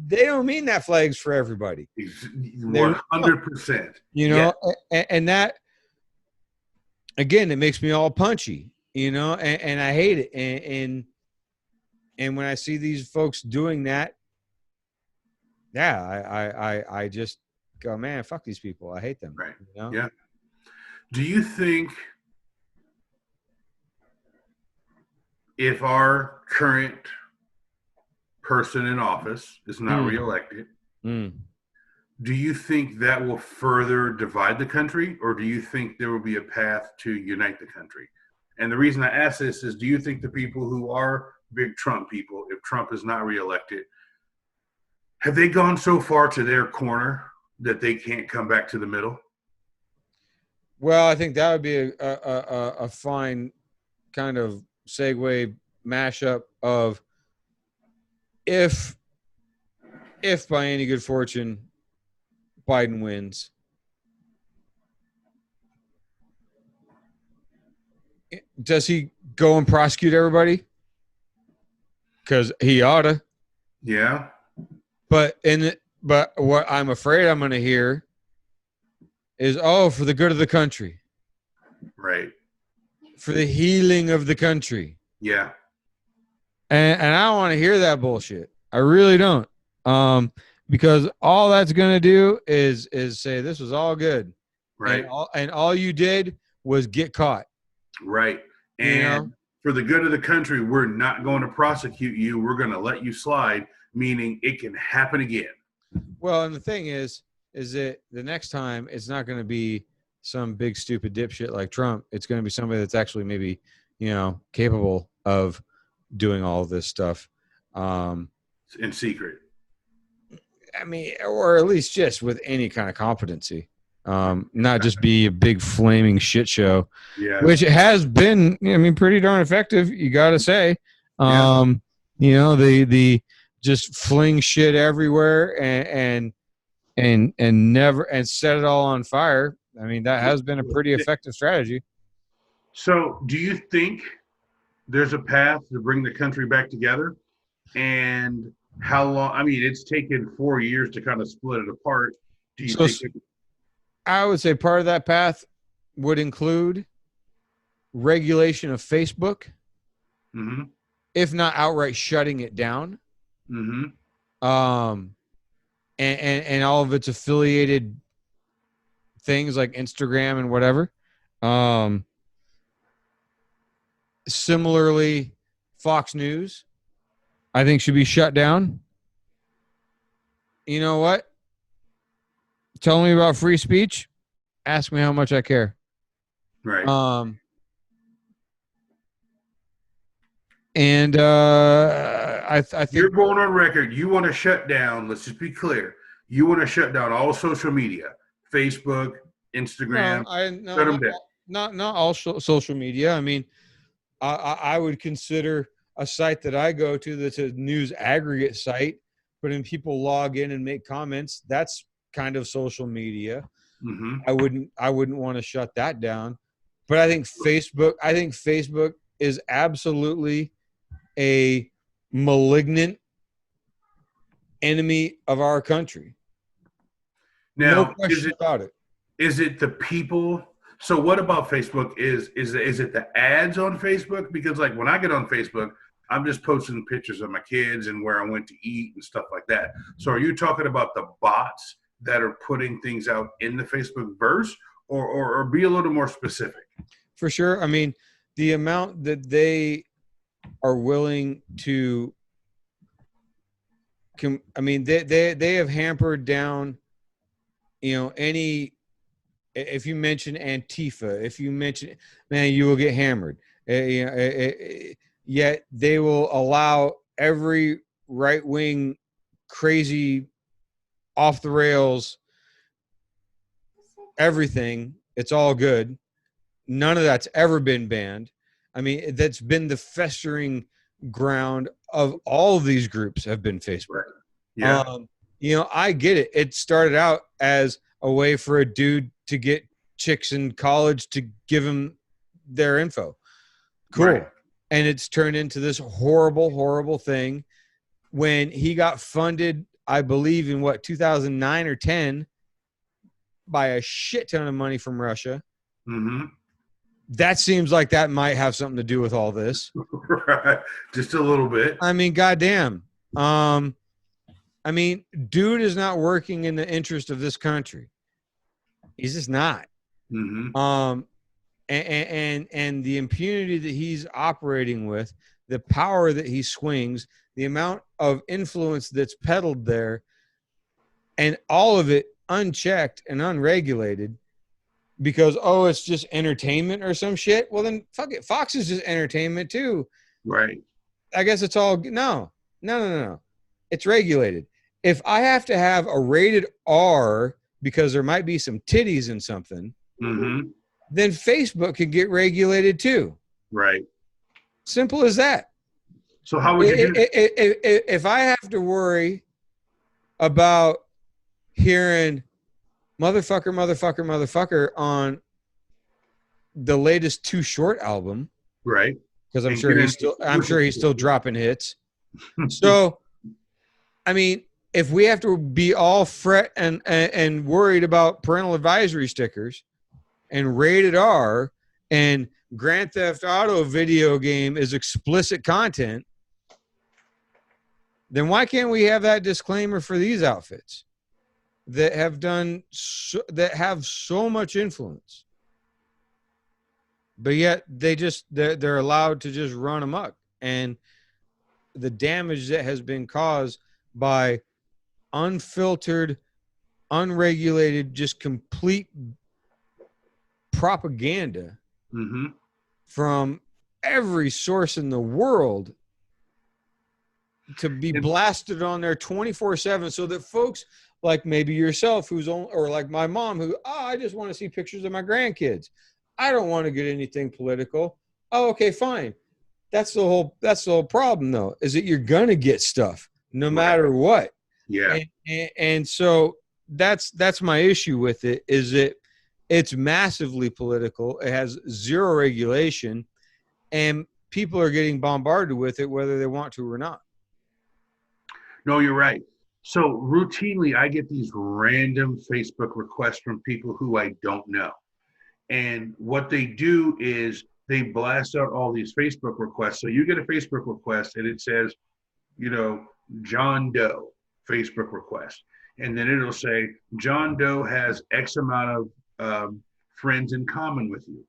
they don't mean that flag's for everybody. 100%. You know, and that, again, it makes me all punchy, you know, and I hate it. And when I see these folks doing that, I just go, man, fuck these people. I hate them. Right. You know? Yeah. Do you think if our current person in office is not reelected, do you think that will further divide the country, or do you think there will be a path to unite the country? And the reason I ask this is, do you think the people who are big Trump people, if Trump is not reelected, have they gone so far to their corner that they can't come back to the middle? Well, I think that would be a fine kind of segue mashup of, if by any good fortune Biden wins, does he go and prosecute everybody? Because he oughta. Yeah. But what I'm afraid I'm going to hear is, oh, for the good of the country. Right. Right. for the healing of the country. Yeah. And I don't want to hear that bullshit. I really don't. Because all that's going to do is say this was all good. Right. And all you did was get caught. Right. And for the good of the country, we're not going to prosecute you. We're going to let you slide, meaning it can happen again. Well, and the thing is that the next time it's not going to be some big stupid dipshit like Trump. It's going to be somebody that's actually maybe, capable of doing all of this stuff. In secret. I mean, or at least just with any kind of competency. Not just be a big flaming shit show, which has been, pretty darn effective. You got to say, the just fling shit everywhere and never and set it all on fire. I mean, that has been a pretty effective strategy. So, do you think there's a path to bring the country back together? And how long? I mean, it's taken 4 years to kind of split it apart. Do you think? I would say part of that path would include regulation of Facebook, if not outright shutting it down. And all of its affiliated things like Instagram and whatever. Similarly, Fox News, I think, should be shut down. You know what? Tell me about free speech. Ask me how much I care. Right. And I think you're going on record. You want to shut down. Let's just be clear. You want to shut down all social media, Facebook, Instagram. Shut them down. Not all social media. I mean, I would consider a site that I go to that's a news aggregate site, but when people log in and make comments, that's kind of social media. I wouldn't want to shut that down. But I think Facebook is absolutely a malignant enemy of our country. Now, no question about it. Is it the people? So what about Facebook? Is it the ads on Facebook? Because like when I get on Facebook, I'm just posting pictures of my kids and where I went to eat and stuff like that. So are you talking about the bots that are putting things out in the Facebook verse, or be a little more specific? For sure. I mean, the amount that they are willing to they have hampered down, any, if you mention Antifa, if you mention, man, you will get hammered. Yet they will allow every right-wing crazy off the rails, everything. It's all good. None of that's ever been banned. I mean, that's been the festering ground of all of these groups have been Facebook. Yeah. I get it. It started out as a way for a dude to get chicks in college to give him their info. Cool. Right. And it's turned into this horrible, horrible thing. When he got funded, I believe in 2009 or 10, by a shit ton of money from Russia. That seems like that might have something to do with all this. Right. Just a little bit. I mean, goddamn. Dude is not working in the interest of this country. He's just not. And the impunity that he's operating with, the power that he swings, the amount of influence that's peddled there, and all of it unchecked and unregulated because, it's just entertainment or some shit. Well, then fuck it. Fox is just entertainment too. Right. I guess it's all, no. It's regulated. If I have to have a rated R because there might be some titties in something, then Facebook could get regulated too. Right. Simple as that. So how would you do it? If I have to worry about hearing motherfucker on the latest Too Short album, right? Because I'm sure he's still dropping hits. So, I mean, if we have to be all fret and worried about parental advisory stickers and rated R and Grand Theft Auto video game is explicit content, then why can't we have that disclaimer for these outfits that have that have so much influence, but yet they're allowed to just run amok, and the damage that has been caused by unfiltered, unregulated, just complete propaganda from every source in the world to be blasted on there 24/7, so that folks like maybe yourself or like my mom who, I just want to see pictures of my grandkids. I don't want to get anything political. Oh, okay, fine. That's the whole problem though, is that you're going to get stuff no matter what. Yeah. And so that's my issue with it, is that it's massively political. It has zero regulation, and people are getting bombarded with it whether they want to or not. No, you're right. So routinely, I get these random Facebook requests from people who I don't know. And what they do is they blast out all these Facebook requests. So you get a Facebook request and it says, John Doe Facebook request. And then it'll say, John Doe has X amount of friends in common with you.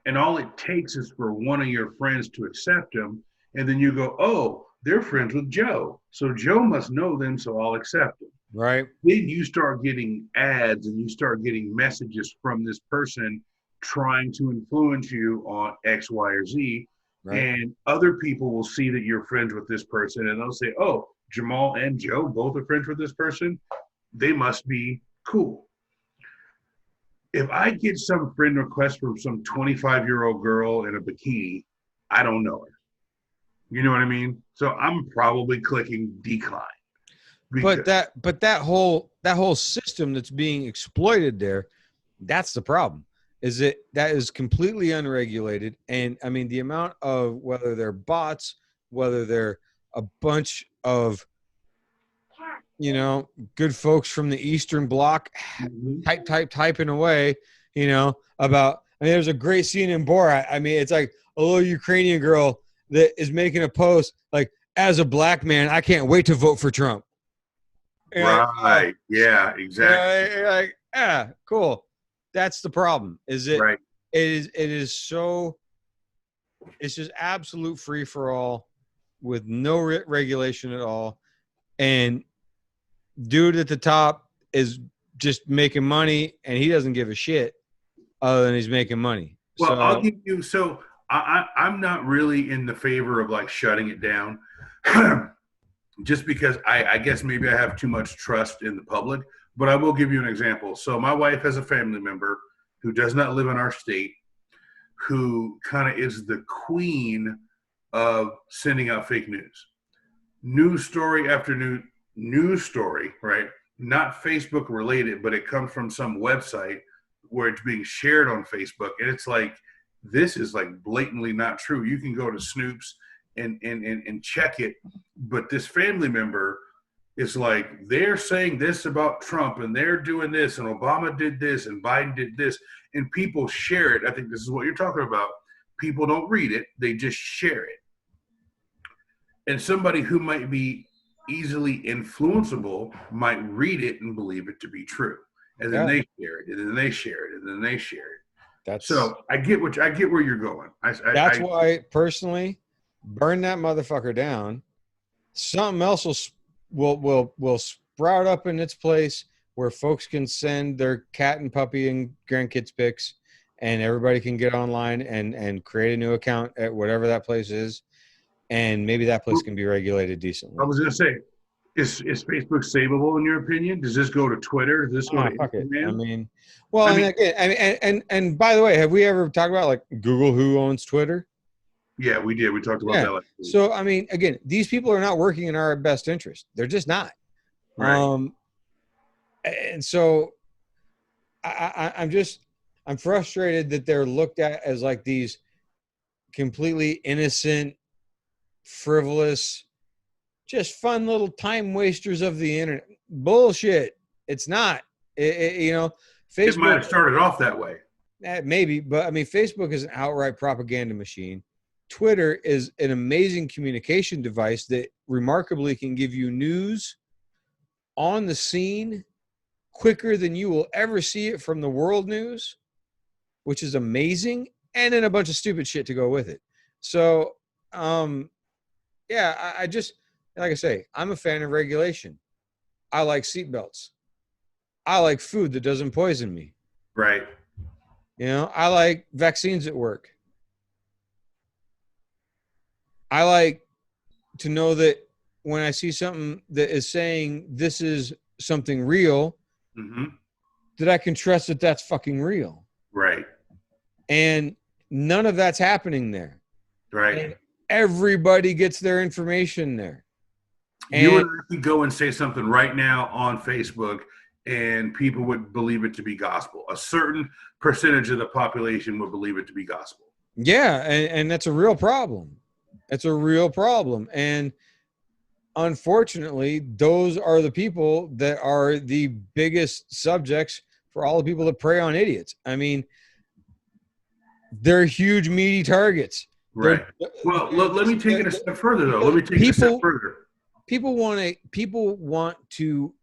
And all it takes is for one of your friends to accept them. And then you go, oh, they're friends with Joe. So Joe must know them, so I'll accept them. Right. Then you start getting ads and you start getting messages from this person trying to influence you on X, Y, or Z. Right. And other people will see that you're friends with this person and they'll say, oh, Jamal and Joe both are friends with this person. They must be cool. If I get some friend request from some 25-year-old girl in a bikini, I don't know her. You know what I mean? So I'm probably clicking decline. But that whole system that's being exploited there, that's the problem. Is that is completely unregulated. And I mean, the amount of, whether they're bots, whether they're a bunch of, good folks from the Eastern Bloc typing away, about, there's a great scene in Borat. I mean, it's like a little Ukrainian girl that is making a post like, as a black man, I can't wait to vote for Trump. Right. Yeah, exactly. Like, cool. That's the problem. Is it? Right. It is so. It's just absolute free for all, with no regulation at all, and dude at the top is just making money, and he doesn't give a shit other than he's making money. Well, so, I'll give you. So I'm not really in the favor of like shutting it down. Just because I guess maybe I have too much trust in the public, but I will give you an example. So my wife has a family member who does not live in our state, who kind of is the queen of sending out fake news. News story after news story, right? Not Facebook related, but it comes from some website where it's being shared on Facebook. And it's like, this is like blatantly not true. You can go to Snoop's and check it, but this family member is like, they're saying this about Trump and they're doing this and Obama did this and Biden did this, and people share it. I think this is what you're talking about. People don't read it, they just share it. And somebody who might be easily influenceable might read it and believe it to be true, and then they share it, and then they share it, and then they share it. So I get where you're going. That's why personally, burn that motherfucker down. Something else will sprout up in its place, where folks can send their cat and puppy and grandkids pics, and everybody can get online and create a new account at whatever that place is, and maybe that place can be regulated decently. I was going to say, is Facebook savable in your opinion? Does this go to Twitter? Does this go to Instagram? I mean, well, and by the way, have we ever talked about like Google who owns Twitter? Yeah, we did. We talked about that last week. So, I mean, again, these people are not working in our best interest. They're just not. Right. And so I'm frustrated that they're looked at as like these completely innocent, frivolous, just fun little time wasters of the internet. Bullshit. It's not. Facebook. It might have started off that way. Maybe, but I mean, Facebook is an outright propaganda machine. Twitter is an amazing communication device that remarkably can give you news on the scene quicker than you will ever see it from the world news, which is amazing, and then a bunch of stupid shit to go with it. So, yeah, I just, like I say, I'm a fan of regulation. I like seatbelts. I like food that doesn't poison me. Right. You know, I like vaccines at work. I like to know that when I see something that is saying this is something real, that I can trust that that's fucking real. Right. And none of that's happening there. Right. And everybody gets their information there. You and I could go and say something right now on Facebook and people would believe it to be gospel. A certain percentage of the population would believe it to be gospel. Yeah, and that's a real problem. It's a real problem. And unfortunately, those are the people that are the biggest subjects for all the people that prey on idiots. I mean, they're huge, meaty targets. Right. Well, let me take it a step further, though. Let me take it a step further. People want to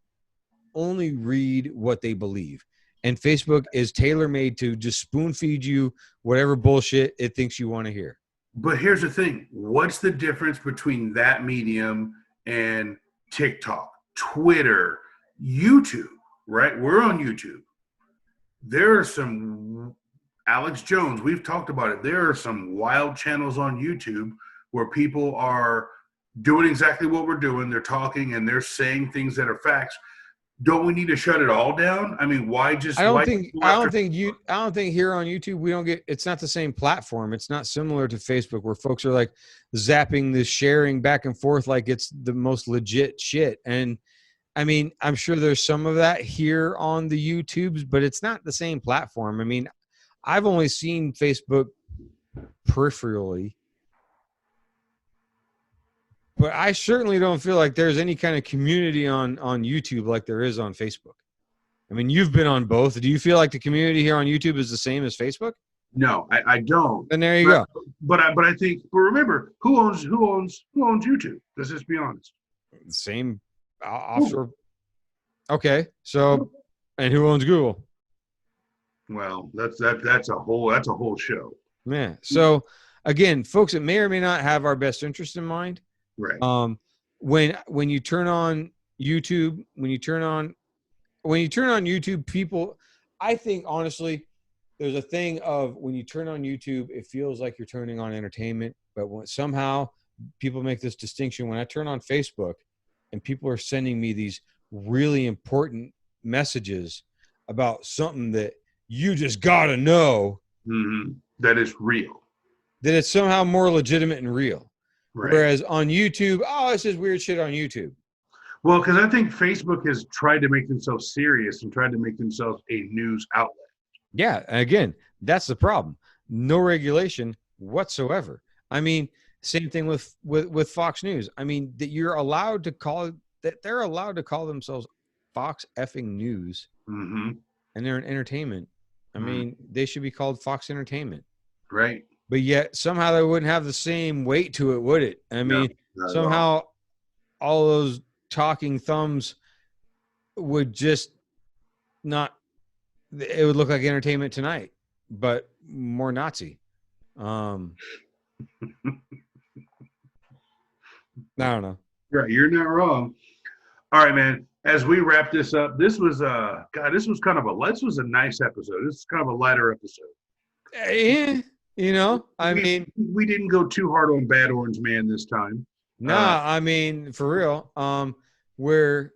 only read what they believe. And Facebook is tailor-made to just spoon-feed you whatever bullshit it thinks you want to hear. But here's the thing. What's the difference between that medium and TikTok, Twitter, YouTube, right? We're on YouTube. There are some Alex Jones. We've talked about it. There are some wild channels on YouTube where people are doing exactly what we're doing. They're talking and they're saying things that are facts. Don't we need to shut it all down? I mean, why just? I don't think here on YouTube we don't get. It's not the same platform. It's not similar to Facebook where folks are like zapping this sharing back and forth like it's the most legit shit. And I mean, I'm sure there's some of that here on the YouTubes, but it's not the same platform. I mean, I've only seen Facebook peripherally. But I certainly don't feel like there's any kind of community on YouTube like there is on Facebook. I mean, you've been on both. Do you feel like the community here on YouTube is the same as Facebook? No, I don't. Then there you go. But I think. But remember, who owns YouTube? Let's just be honest. Same offshore. Okay, so and who owns Google? Well, that's a whole show. Yeah. So again, folks that may or may not have our best interest in mind. Right. When you turn on YouTube, when you turn on YouTube, people, I think honestly, there's a thing of when you turn on YouTube, it feels like you're turning on entertainment, but somehow people make this distinction. When I turn on Facebook and people are sending me these really important messages about something that you just gotta know, that is real, that it's somehow more legitimate and real. Right. Whereas on YouTube, it's just weird shit on YouTube. Well, because I think Facebook has tried to make themselves serious and tried to make themselves a news outlet. Yeah, and again, that's the problem. No regulation whatsoever. I mean, same thing with Fox News. I mean, that they're allowed to call themselves Fox effing News, and they're an entertainment. I mean, they should be called Fox Entertainment. Right. But yet somehow they wouldn't have the same weight to it, would it? I mean, somehow all those talking thumbs would just not – it would look like Entertainment Tonight, but more Nazi. I don't know. Right. You're not wrong. All right, man. As we wrap this up, this was a nice episode. This is kind of a lighter episode. Yeah. You know, we didn't go too hard on Bad Orange Man this time. I mean, for real. We're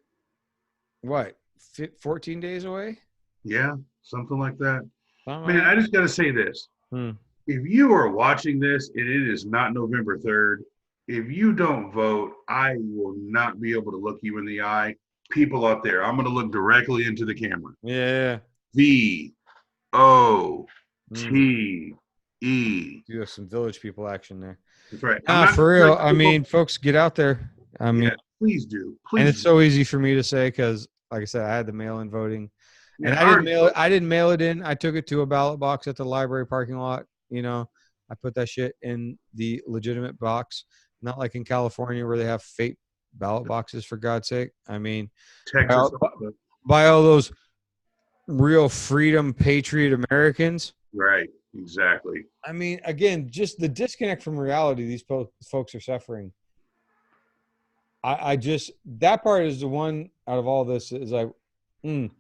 14 days away? Yeah, something like that. Man, I just got to say this. If you are watching this and it is not November 3rd, if you don't vote, I will not be able to look you in the eye. People out there, I'm going to look directly into the camera. Yeah. VOTE. You have some Village People action there. That's right. For real. I mean, folks, get out there. I mean, please do. And it's so easy for me to say because, like I said, I had the mail-in voting. And Yeah, I didn't mail it in. I took it to a ballot box at the library parking lot. You know, I put that shit in the legitimate box, not like in California where they have fake ballot boxes, for God's sake. I mean, Texas. by all those real freedom patriot Americans. Right. Exactly. I mean, again, just the disconnect from reality these folks are suffering. I just, that part is the one out of all this is like, that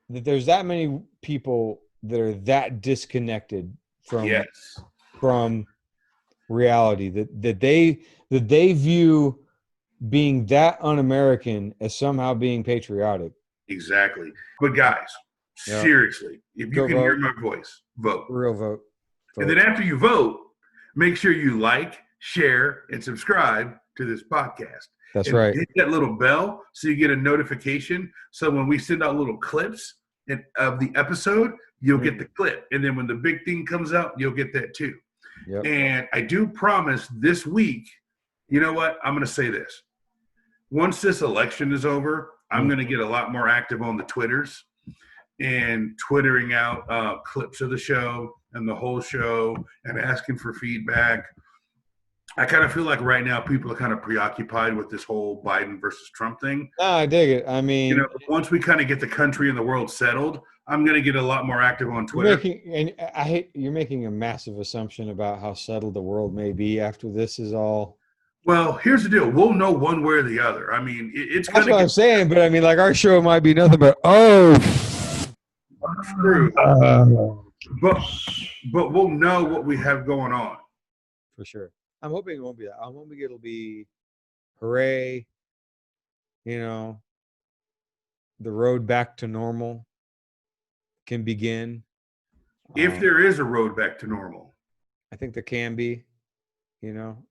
there's that many people that are that disconnected from reality that they view being that un-American as somehow being patriotic. Exactly. But guys, seriously, if you can hear my voice, vote. Real vote. And then after you vote, make sure you like, share, and subscribe to this podcast. That's right. Hit that little bell so you get a notification. So when we send out little clips of the episode, you'll get the clip. And then when the big thing comes out, you'll get that too. Yep. And I do promise this week, you know what? I'm going to say this. Once this election is over, I'm going to get a lot more active on the Twitters and twittering out clips of the show and the whole show and asking for feedback. I kind of feel like right now people are kind of preoccupied with this whole Biden versus Trump thing. No, I dig it. I mean, you know, once we kind of get the country and the world settled, I'm going to get a lot more active on Twitter. You're making a massive assumption about how settled the world may be after this is all. Well, here's the deal. We'll know one way or the other. I mean, it's that's what I'm saying. But I mean, like our show might be nothing but true. But we'll know what we have going on for sure. I'm hoping it won't be that. I'm hoping it'll be, hooray, you know, the road back to normal can begin. If there is a road back to normal. I think there can be, you know.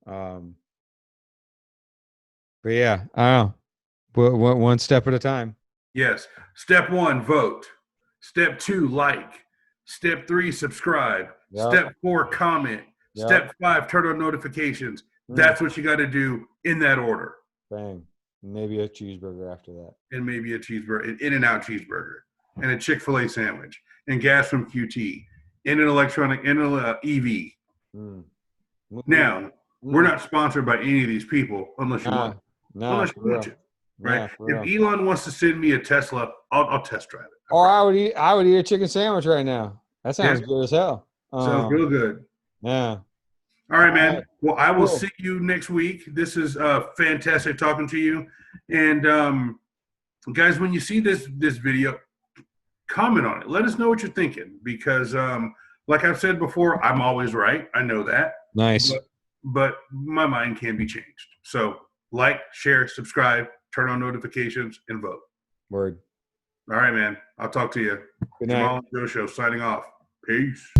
But yeah, I don't know. One step at a time. Yes. Step 1, vote. Step 2, like. Step 3, subscribe. Yep. Step 4, comment. Yep. Step 5, turn on notifications. That's what you got to do in that order. Bang. Maybe a cheeseburger after that. And maybe a cheeseburger, an In-N-Out cheeseburger, and a Chick-fil-A sandwich, and gas from QT, and an EV. Now, we're not sponsored by any of these people unless you want. Unless you want to. Right? If Elon wants to send me a Tesla, I'll test drive it. Or I would eat a chicken sandwich right now. That sounds good as hell. Sounds real good. Yeah. All right, man. Well, I will see you next week. This is fantastic talking to you. And guys, when you see this video, comment on it. Let us know what you're thinking because, like I've said before, I'm always right. I know that. Nice. But my mind can be changed. So like, share, subscribe, turn on notifications, and vote. Word. All right, man. I'll talk to you. Good night. Jamal and Joe Show signing off. Peace.